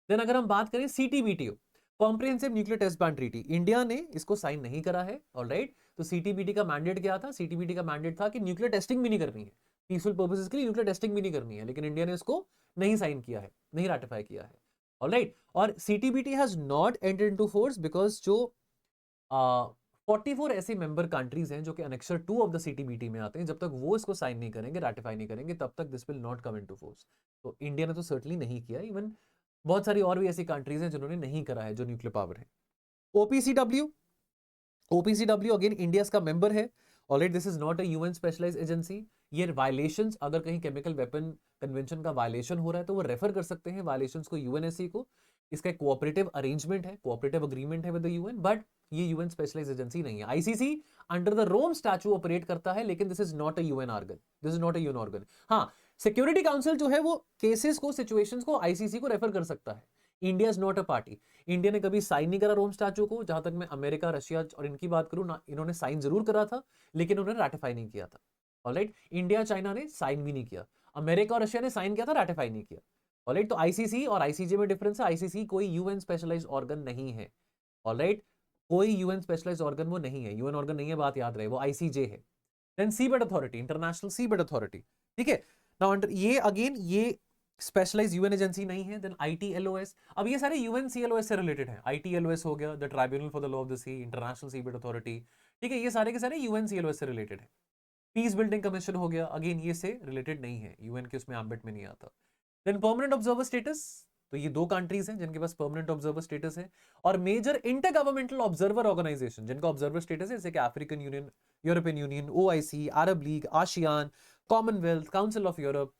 देन अगर हम बात करें CTBTO, comprehensive nuclear test ban treaty, India ने इसको साइन नहीं करा है। ऑलराइट, तो CTBT का मैंडेट क्या था? CTBT का मैंडेट था कि न्यूक्लियर टेस्टिंग भी नहीं करनी है, पीसफुल पर्पसेस के लिए न्यूक्लियर टेस्टिंग भी नहीं करनी है, लेकिन इंडिया ने इसको नहीं साइन किया है, नहीं रैटिफाई किया है। ऑलराइट, और CTBT has not entered into force because जो 44 ऐसे मेंबर कंट्रीज हैं जो कि अनेक्सर 2 ऑफ द CTBT में आते हैं, जब तक वो इसको साइन नहीं करेंगे, रैटिफाई नहीं करेंगे, तब तक this will not come into force. तो इंडिया ने तो सर्टनली नहीं किया, इवन बहुत सारी और भी ऐसी कंट्रीज हैं जिन्होंने नहीं करा है, जो न्यूक्लियर पावर है। OPCW अगेन इंडिया का मेंबर है। Alright, this is not a UN specialised agency. ये वायलेशंस, अगर कहीं केमिकल वेपन कन्वेंशन का वायलेशन हो रहा है तो वो रेफर कर सकते हैं वायलेशंस को UNSC को। इसका एक कोऑपरेटिव अरेंजमेंट है, कोऑपरेटिव अग्रीमेंट है विद द यूएन, बट ये यूएन स्पेशलाइज्ड एजेंसी नहीं है। ICC under the Rome statute operate करता है, लेकिन this is not a UN organ, this is not a UN organ. हाँ, सिक्योरिटी काउंसिल जो है वो केसेस को, सिचुएशंस को ICC को रेफर कर सकता है। India is not a party. India ने कभी साइन नहीं करा रोम स्टैच्यू को। जहां तक मैं अमेरिका, रशिया और इनकी बात करूं ना, इन्होंने साइन जरूर करा था, लेकिन उन्होंने रैटिफाई नहीं किया था। ऑलराइट, इंडिया, चाइना ने साइन भी नहीं किया, अमेरिका और रशिया ने साइन किया था, रैटिफाई नहीं किया। ऑलराइट, तो ICC और ICJ में डिफरेंस है। ICC कोई यूएन स्पेशलाइज्ड ऑर्गन नहीं है। ऑलराइट, कोई यूएन स्पेशलाइज्ड ऑर्गन वो नहीं है, यूएन ऑर्गन नहीं है, बात याद रहे, वो ICJ है। Then seabed authority, international seabed authority, ठीक है। नाउ अंडर ये अगेन ये स्पेशलाइज्ड यूएन एजेंसी नहीं है। देन ITLOS, अब ये सारे UNCLOS से रिलेटेड है। ITLOS हो गया, the tribunal for the law of the sea, international seabed authority, ठीक है। ये सारे के सारे UNCLOS से रिलेटेड है। पीस बिल्डिंग कमीशन हो गया, अगेन ये से रिलेटेड नहीं है, यूएन के उसमें एम्बिट में नहीं आता। देन परमानेंट ऑब्जर्वर स्टेटस, तो ये 2 कंट्रीज हैं जिनके पास परमानेंट ऑब्जर्वर स्टेटस है। और major inter governmental observer organisation जिनका ऑब्जर्वर स्टेटस है, जैसे कि African Union, European Union, OIC, Arab League, ASEAN, Commonwealth, Council of Europe,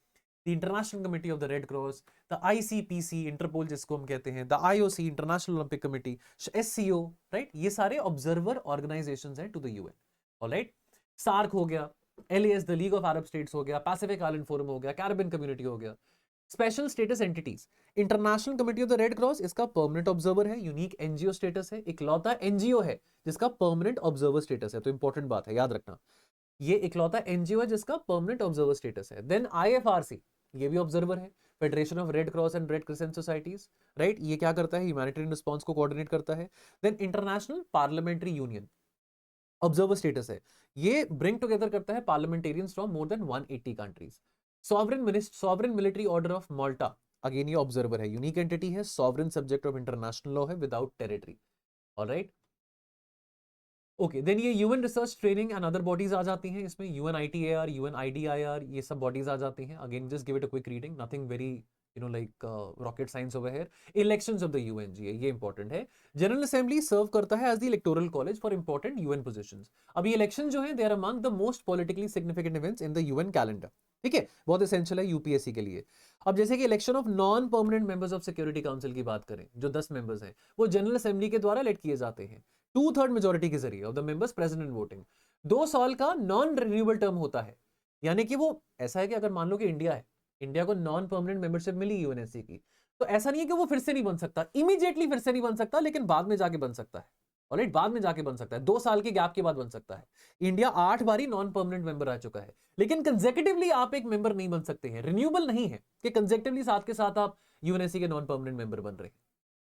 the International Committee of the Red Cross, the ICPC Interpol जिसको हम कहते हैं, the IOC International Olympic Committee, SCO, right, ये सारे observer organisations हैं to the UN. Alright, SAARC हो गया, LAS the League of Arab States हो गया, पैसिफिक आइलैंड फोरम हो गया, कैरिबियन कम्युनिटी हो गया। Special status entities, international Committee of the Red cross इसका परमानेंट ऑब्जर्वर है, यूनिक एनजीओ स्टेटस है, इकलौता एनजीओ है जिसका परमानेंट ऑब्जर्वर स्टेटस है, तो इंपॉर्टेंट बात है, याद रखना, ये इकलौता एनजीओ है जिसका परमानेंट ऑब्जर्वर स्टेटस है। देन आईएफआरसी, ये भी ऑब्जर्वर है, federation of red cross and red crescent societies, right, ये क्या करता है, ह्यूमैनिटेरियन रिस्पांस को कोऑर्डिनेट करता है। Then international parliamentary union, observer status है, ये ब्रिंग टुगेदर करता है parliamentarians from more than 180 countries. Sovereign military order of Malta, again ये ऑब्जर्वर है, यूनिक एंटिटी है, sovereign subject of international law है without territory. Alright, okay, then ये UN research training and other bodies आ जाती हैं इसमें, यूएन आईटीएआर, यूएन आईडीआईआर, ये सब बॉडीज आ जाती हैं। Again just give it a quick reading, nothing very like rocket science over here. Elections of the UNGA, ये इंपॉर्टेंट है। जनरल असेंबली सर्व करता है as the electoral college for important UN positions. अब ये election जो है they are among the most politically significant events in the UN calendar, ठीक है, बहुत एसेंशियल है यूपीएससी के लिए। अब जैसे कि election of non permanent members of security council की बात करें, जो 10 मेंबर्स हैं, वो जनरल असेंबली के द्वारा इलेक्ट किए जाते हैं 2/3 मेजोरिटी के जरिए of the members present in voting. 2 साल का नॉन रिन्यूएबल टर्म होता है, यानी कि वो ऐसा है कि अगर मान लो कि इंडिया है, इंडिया को नॉन परमानेंट मेंबरशिप मिली यूएनएससी की, तो ऐसा नहीं है कि वो फिर से नहीं बन सकता, इमीडिएटली फिर से नहीं बन सकता, लेकिन बाद में जाके बन सकता है। ऑलराइट, बाद में जाके बन सकता है, 2 साल के गैप के बाद बन सकता है। इंडिया 8 बारी नॉन परमानेंट मेंबर रह चुका है, लेकिन कंसेक्यूटिवली आप एक मेंबर नहीं बन सकते हैं, रिन्यूएबल नहीं है कि कंसेक्यूटिवली साथ के साथ आप यूएनएससी के नॉन परमानेंट मेंबर बन रहे हैं,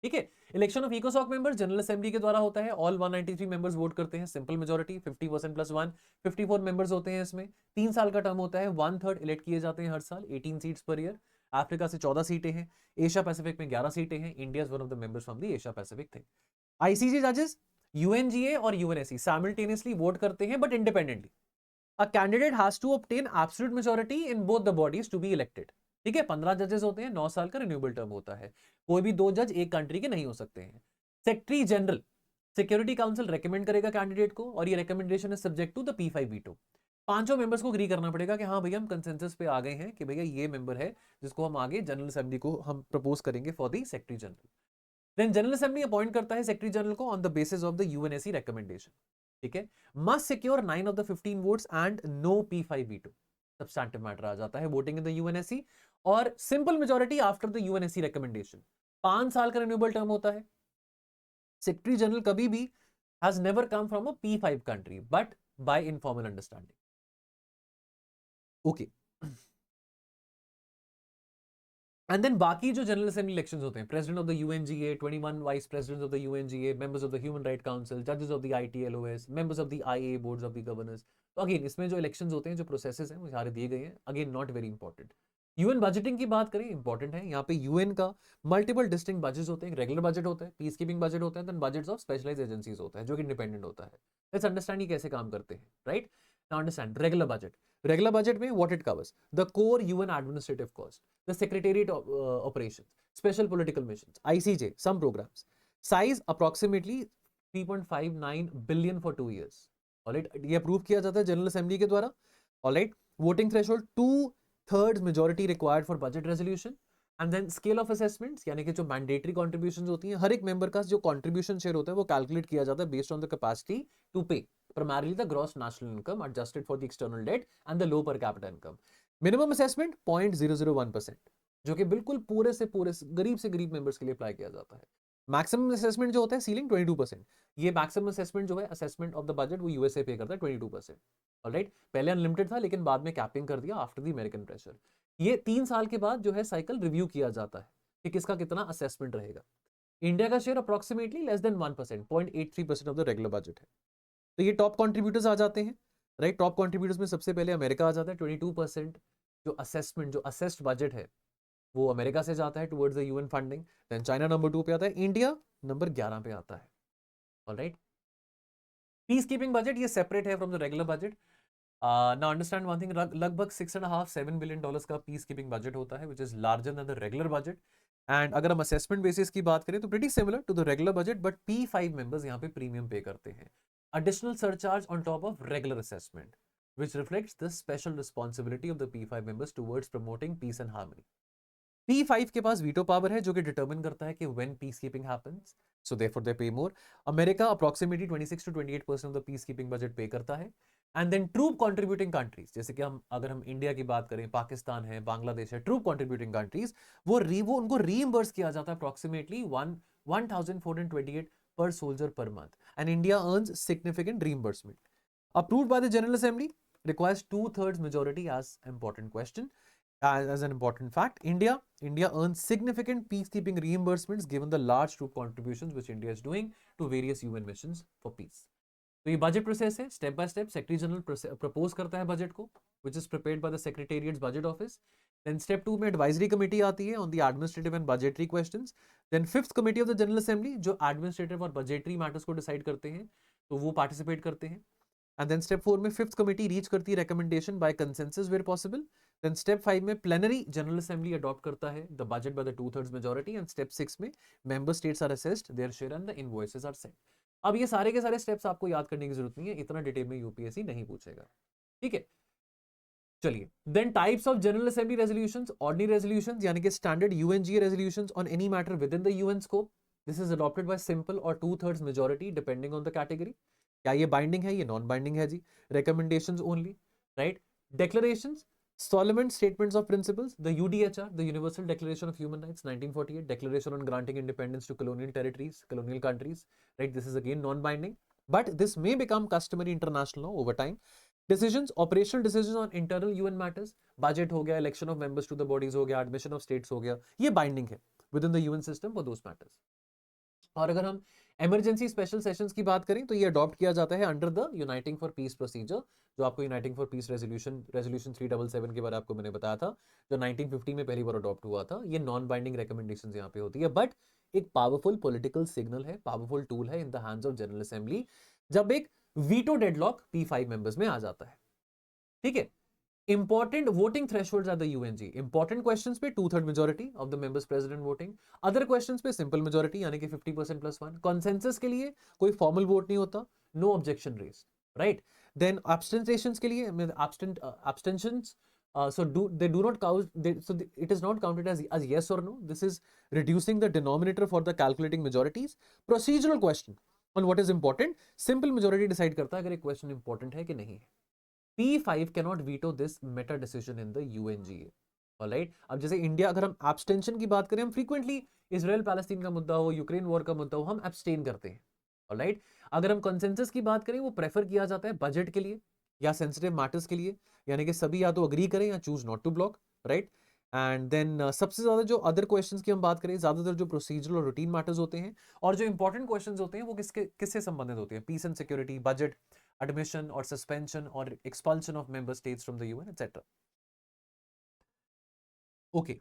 ठीक है। इलेक्शन ऑफ इकोसॉक मेंबर्स जनरल असेंबली के द्वारा होता है, ऑल 193 मेंबर्स वोट करते हैं, सिंपल मेजॉरिटी 50% + 1, 54 मेंबर्स होते हैं इसमें, 3 साल का टर्म होता है, 1/3 इलेक्ट किए जाते हैं हर साल, 18 सीट्स पर ईयर। अफ्रीका से 14 सीटें हैं, एशिया पैसिफिक में 11 सीटें हैं, India is one of the members from the Asia Pacific thing. ICJ जजेस, यूएनजीए और यूएनएससी साइमल्टेनियसली वोट करते हैं but independently. A candidate has to obtain absolute majority in both the bodies to be elected, ठीक है। 15 जजेस होते हैं, 9 साल का रिन्यूएबल टर्म होता है, कोई भी 2 जज एक कंट्री के नहीं हो सकते हैं। Secretary general, security council recommend करेगा कैंडिडेट को, और ये recommendation is subject to the P5 veto. 5 members को एग्री करना पड़ेगा कि हाँ भैया हम कंसेंसस पे आ गए हैं कि भैया ये मेंबर है जिसको हम आगे जनरल असेंबली को हम प्रपोज करेंगे for the secretary general. Then General Assembly appoint करता है सेक्रेटरी जनरल को on the basis of the UNSC recommendation, ठीक है। Must secure 9 of the 15 votes and no P5 veto, substantive matter आ जाता है वोटिंग इन द यूएनएससी, और simple majority after the UNSC recommendation. 5 साल का रिन्यूएबल टर्म होता है। सेक्रेटरी जनरल कभी भी has never come from a P5 country but by informal understanding, okay. And then बाकी जो जनरल असेंबली इलेक्शंस होते हैं, president of the UNGA, 21 vice presidents of the UNGA, members of the Human Right Council, जजेस of the ITLOS, members of the IA boards of the governors. तो again इसमें जो elections होते हैं, जो processes हैं, वो सारे दिए गए हैं, again not very important. UN budgeting की बात करें, इंपॉर्टेंट है, यहाँ पे यूएन का मल्टीपल डिस्टिंक्ट बजट होते हैं, रेगुलर बजट होता है, पीस कीपिंग बजट होता है, then budgets of specialised agencies होता है जो कि इंडिपेंडेंट होता है। लेट्स अंडरस्टैंड ये कैसे काम करते हैं, right. Now understand regular budget. Regular budget में what it covers, the core UN administrative cost, the secretariat operations, special political missions, ICJ, some programs. Size approximately 3.59 billion for 2 years. Alright, ये approve किया जाता है general Assembly के द्वारा। Alright, voting threshold 2/3 majority required for budget resolution. And then scale of assessments, यानी कि जो mandatory contributions होती हैं, हर एक मेंबर का जो contribution share होता है वो कैलकुलेट किया जाता है based on the capacity to pay, primarily the gross national income adjusted for the external debt and the low per capita income. Minimum assessment 0.001%, जो कि बिल्कुल पूरे से गरीब मेंबर्स के लिए अप्लाई किया जाता है। मैक्सिमम असेसमेंट जो होता है सीलिंग 22%, ये मैक्सिमम असेसमेंट जो है असेसमेंट ऑफ द बजट वो यूएसए पे करता है 22%। ऑलराइट, पहले अनलिमिटेड था लेकिन बाद में कैपिंग कर दिया आफ्टर द अमेरिकन प्रेशर। ये 3 साल के बाद जो है साइकिल रिव्यू किया जाता है कि किसका कितना असेसमेंट रहेगा। इंडिया का share approximately less than 1%, 0.83% of the regular budget है। तो ये टॉप कॉन्ट्रीब्यूटर्स आ जाते हैं, राइट। टॉप कॉन्ट्रीब्यूटर्स में सबसे पहले अमेरिका आ जाता है, 22% जो असेस्ड बजट है वो अमेरिका से जाता है towards the UN funding. Then China number 2 पे आता है, इंडिया नंबर 11 पे आता है। ऑलराइट, पीस कीपिंग बजट ये सेपरेट है from the regular budget. Now understand one thing, लगभग $6.5-7 बिलियन का पीस कीपिंग बजट होता है, which is larger than the regular budget. And अगर हम असेसमेंट बेसिस की बात करें तो pretty similar to the regular budget, but P5 members यहाँ पे प्रीमियम पे करते हैं, additional surcharge on top of regular assessment. which reflects the special responsibility of the P5 members towards promoting peace and harmony. P5 के पास veto power है जो कि determine करता है कि when peacekeeping happens, so therefore they pay more. America approximately 26 to 28% of the peacekeeping budget पे करता है. And then troop contributing countries, जैसे कि अगर हम इंडिया की बात करें, पाकिस्तान है, बांग्लादेश है, ट्रूप कॉन्ट्रीब्यूटिंग कंट्रीज, वो उनको रीइंबर्स किया जाता है approximately 1428 per soldier per month, and India earns significant reimbursement. Approved by the General Assembly, requires 2/3 majority as important question. As an important fact, India earns significant peacekeeping reimbursements given the large troop contributions which India is doing to various UN missions for peace. तो ये budget process है, step by step secretary general propose करता है budget को, which is prepared by the secretariat's budget office. Then step 2 में advisory committee आती है on the administrative and budgetary questions. Then fifth committee of the General Assembly जो administrative और budgetary matters को decide करते हैं, तो वो पार्टिसिपेट करते हैं. एंड देन स्टेप 4 में फिफ्थ कमेटी रीच करती है recommendation by consensus where possible. Then step 5 में प्लेनरी जनरल असेंबली अडॉप्ट करता है the budget by the 2/3 majority. And step 6 में member states are assessed, their share and the invoices are sent. अब ये सारे के सारे स्टेप्स आपको याद करने की जरूरत नहीं है, इतना डिटेल में यूपीएससी नहीं पूछेगा. ठीक है, चलिए. Then types of General Assembly resolutions, ordinary resolutions यानी कि standard UNGA resolutions on any matter within the UN scope. This is adopted by simple और 2/3 majority depending on the category. क्या ये बाइंडिंग है? ये नॉन बाइंडिंग है जी. Recommendations only, right. Declarations, Solemn Statements of Principles, the UDHR, the Universal Declaration of Human Rights, 1948, Declaration on Granting Independence to Colonial Territories, Colonial Countries, right? This is again non-binding, but this may become customary international law over time. Decisions, operational decisions on internal UN matters, budget हो गया, election of members to the bodies हो गया, admission of states हो गया, ये binding है within the UN system for those matters. और अगर हम इमरजेंसी स्पेशल सेशंस की बात करें तो ये अडॉप्ट किया जाता है under the uniting for piece procedure, जो आपको यूनाइटिंग फॉर पीस रेजोल्यूशन 377 के बारे में आपको मैंने बताया था, जो 1950 में पहली बार अडॉप्ट हुआ था. ये नॉन बाइंडिंग रिकमेंडेशंस यहाँ पे होती है, बट एक पावरफुल पॉलिटिकल सिग्नल है, पावरफुल टूल है in the hands of General assembly जब एक वीटो डेडलॉक P5 मेंबर्स में आ जाता है. ठीक है. Important voting thresholds at the UNG. Important questions पे 2/3 majority of the members present voting. Other questions पे simple majority यानी कि 50% plus 1. Consensus के लिए कोई formal vote नहीं होता. No objection raised. Right? Then abstentions के लिए abstentions. They do not count. It is not counted as yes or no. This is reducing the denominator for the calculating majorities. Procedural question on what is important. Simple majority decide करता है अगर एक question important है कि नहीं है. P5 cannot veto this meta decision in the UNGA. Alright? अब जैसे इंडिया, अगर हम एब्सटेंशन की बात करें, हम फ्रीक्वेंटली इजराइल पैलेस्टीन का मुद्दा हो, यूक्रेन वॉर का मुद्दा हो, हम एब्सटेन करते हैं. ऑलराइट? अगर हम कंसेंसस की बात करें, वो प्रेफर किया जाता है बजट के लिए या सेंसिटिव मैटर्स के लिए, यानी कि सभी या तो अग्री करें या choose not to block. Right? And then सबसे ज्यादा जो अदर क्वेश्चंस की हम बात करें, ज्यादातर जो प्रोसीजरल और रूटीन मैटर्स होते हैं और जो इंपॉर्टेंट क्वेश्चंस होते हैं वो किससे संबंधित होते हैं? Peace and security, budget, admission or suspension or expulsion of member states from the UN, etc. Okay.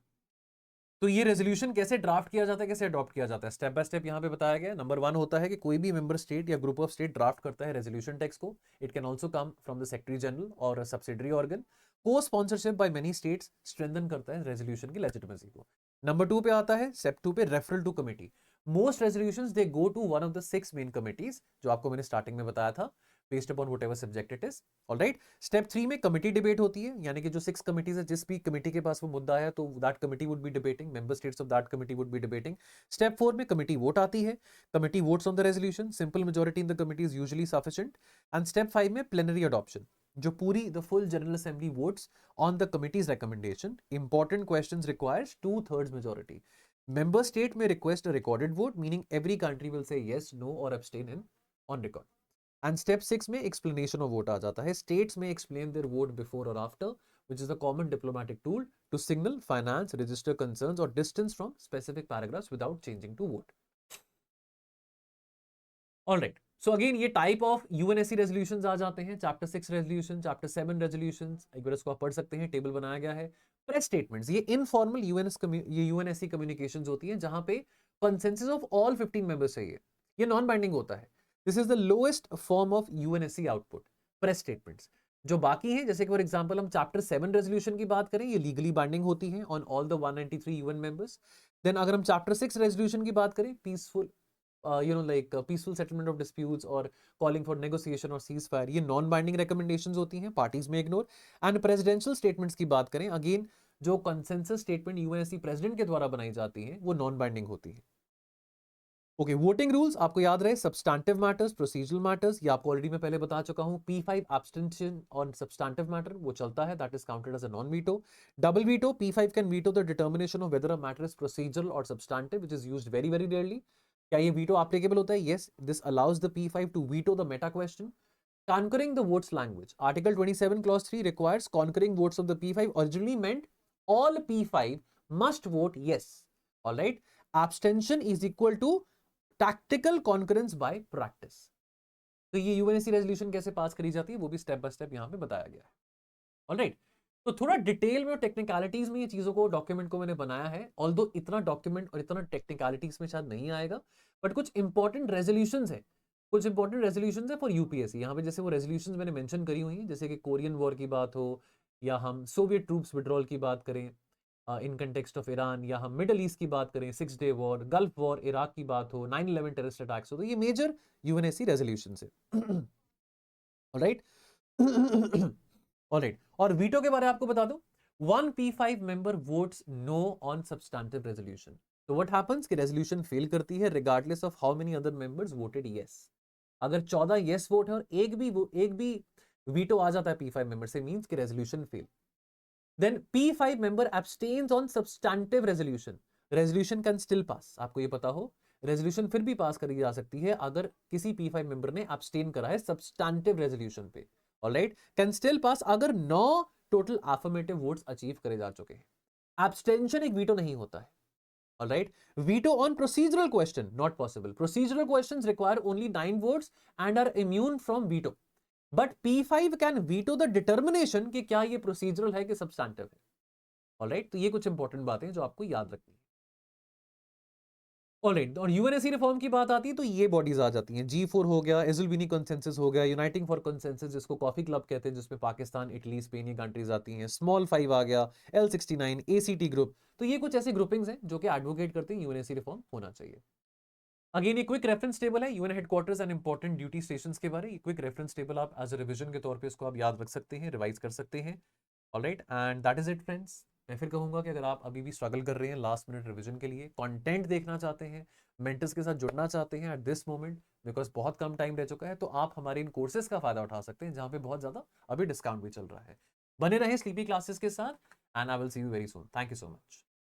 तो ये रेजोल्यूशन कैसे ड्राफ्ट किया जाता है, कैसे अडॉप्ट किया जाता है, स्टेप बाय स्टेप यहाँ पे बताया गया. नंबर 1 होता है कि कोई भी मेंबर स्टेट या ग्रुप ऑफ स्टेट ड्राफ्ट करता है रेजोल्यूशन टेक्स्ट को. It can also come from the secretary general और सब्सिडरी ऑर्गन. को sponsorship by many states strengthen करता है रेजोल्यूशन की लेजिटिमेसी को. नंबर 2 पे आता है स्टेप 2 पे referral to committee. Most resolutions they go to one of the 6 main committees जो आपको मैंने स्टार्टिंग में बताया था, based upon whatever subject it is. All right. Step 3 में कमिटी डिबेट होती है, यानी कि जो 6 कमिटीज है, जिस भी कमिटी के पास वो मुद्दा है तो that committee would be debating, member states of that committee would be debating. Step 4 में कमिटी वोट आती है, committee votes on the resolution, simple majority in the committee is usually sufficient. And step 5 में plenary adoption, जो पूरी the full general assembly votes on the committee's recommendation. Important questions requires 2/3 majority. Member state may request a recorded vote, meaning every country will say yes, no or abstain on record. And step 6 में explanation of vote आ जाता है. States may explain their vote before or after, which is a common diplomatic tool to signal, finance, register concerns or distance from specific paragraphs without changing to vote. All right. So again ये type of UNSC resolutions आ जाते हैं. Chapter 6 resolution, Chapter 7 resolutions, एक बार इसको आप पढ़ सकते हैं, table बनाया गया है. Press statements, ये informal UNSC communications होती हैं जहां पे consensus of all 15 members चाहिए. ये non-binding होता है. This is the lowest form of UNSC output, press statements. जो बाकी हैं, जैसे कि फॉर एग्जांपल हम चैप्टर 7 रेजोल्यूशन की बात करें, ये लीगली बाइंडिंग होती है on all the 193 UN members. Then अगर हम चैप्टर 6 रेजोल्यूशन की बात करें, peaceful like peaceful settlement of disputes और कॉलिंग फॉर नेगोशिएशन और सीज फायर, ये नॉन बाइंडिंग रिकमेंडेशंस होती हैं, पार्टीज में इग्नोर। एंड प्रेसिडेंशियल स्टेटमेंट्स की बात करें, अगेन जो कंसेंसस स्टेटमेंट यूएनएससी प्रेसिडेंट के द्वारा बनाई जाती है वो नॉन बाइंडिंग होती है। ओके, वोटिंग रूल्स आपको याद रहे, सब्सटैंटिव मैटर्स, प्रोसीजरल मैटर्स, ये आपको ऑलरेडी मैं पहले बता चुका हूं। P5 abstention on substantive matter वो चलता है, that is counted as a non veto. Double veto, P5 can veto the determination of whether a matter is procedural और substantive, which is used very very rarely. क्या ये veto applicable होता है? Yes, this allows the P5 to veto the meta question. Conquering the votes language. Article 27 clause 3 requires conquering votes of the P5 originally meant all P5 must vote yes. All right. Abstention is equal to tactical concurrence by practice. तो ये UNSC resolution कैसे पास करी जाती है वो भी step by step यहां पे बताया गया है। ऑलराइट, तो थोड़ा डिटेल में और टेक्निकलिटीज में ये चीजों को, डॉक्यूमेंट को मैंने बनाया है, ऑल्दो इतना डॉक्यूमेंट और इतना टेक्निकलिटीज में शायद नहीं आएगा, बट कुछ इंपॉर्टेंट रेजोल्यूशंस है, कुछ इंपॉर्टेंट रेजोल्यूशंस है फॉर यूपीएससी। यहाँ पे जैसे वो रेजोल्यूशंस मैंने मेंशन करी हुई हैं, जैसे कि कोरियन वॉर की बात हो, या हम सोवियत ट्रूप्स विड्रॉल की बात करें इन कंटेक्स्ट ऑफ ईरान, या हम मिडल ईस्ट की बात करें, 6 day war, gulf war, Iraq की बात हो, 9/11 टेररिस्ट अटैक्स हो, तो ये मेजर यूएनएससी रेजोल्यूशंस है। ऑलराइट। ऑलराइट, और वीटो के बारे में आपको बता दूं, 1 P5 member votes know on substantive resolution. तो व्हाट हैपेंस कि रेजोल्यूशन फेल करती है regardless of how many other members voted yes. अगर 14 यस वोट है और एक भी वीटो आ जाता है P5 मेंबर से, मींस कि resolution fail. Then P5 member abstains on substantive resolution, resolution can still pass. आपको ये पता हो, रेजोल्यूशन फिर भी पास करी जा सकती है अगर किसी P5 मेंबर ने एब्सटेन करा है सब्सटैंटिव रेजोल्यूशन पे। ऑलराइट, कैन स्टिल पास अगर 9 टोटल अफर्मेटिव वोट्स अचीव करे जा चुके हैं। एब्सटेंशन एक वीटो नहीं होता है। Alright, veto on procedural question not possible. Procedural questions require only 9 votes and are immune from veto, but P5 can veto the determination कि क्या ये प्रोसीजरल है कि सब्सटैंटिव है। ऑलराइट, तो ये कुछ इंपॉर्टेंट बातें जो आपको याद रखनी है। ऑलराइट, और यूएनएससी रिफॉर्म की बात आती है तो ये बॉडीज आ जाती हैं। G4 हो गया, एजुलबिनी कंसेंसस हो गया, यूनाइटिंग फॉर कंसेंसस जिसको कॉफी क्लब कहते हैं, जिसमें पाकिस्तान, इटली, स्पेन ये कंट्रीज आती हैं। स्मॉल 5 आ गया, L69, ACT ग्रुप। तो ये कुछ ऐसे ग्रुपिंग्स हैं जो कि एडवोकेट करते हैं यूएनएससी रिफॉर्म होना चाहिए। अगेन ये क्विक रेफरेंस टेबल है UN headquarters and important duty stations के बारे में। क्विक रेफरेंस टेबल आप एज अ रिवीजन के तौर पे इसको आप याद रख सकते हैं, रिवाइज कर सकते हैं। Alright, and that is it friends. मैं फिर कहूंगा कि अगर आप अभी भी स्ट्रगल कर रहे हैं लास्ट मिनट रिवीजन के लिए, कंटेंट देखना चाहते हैं, मेंटर्स के साथ जुड़ना चाहते हैं एट दिस मोमेंट, बिकॉज बहुत कम टाइम रह चुका है, तो आप हमारे इन कोर्सेज का फायदा उठा सकते हैं जहां पे बहुत ज्यादा अभी डिस्काउंट भी चल रहा है। बने रहे स्लीपी क्लासेस के साथ, and I will see you very soon. Thank you so much.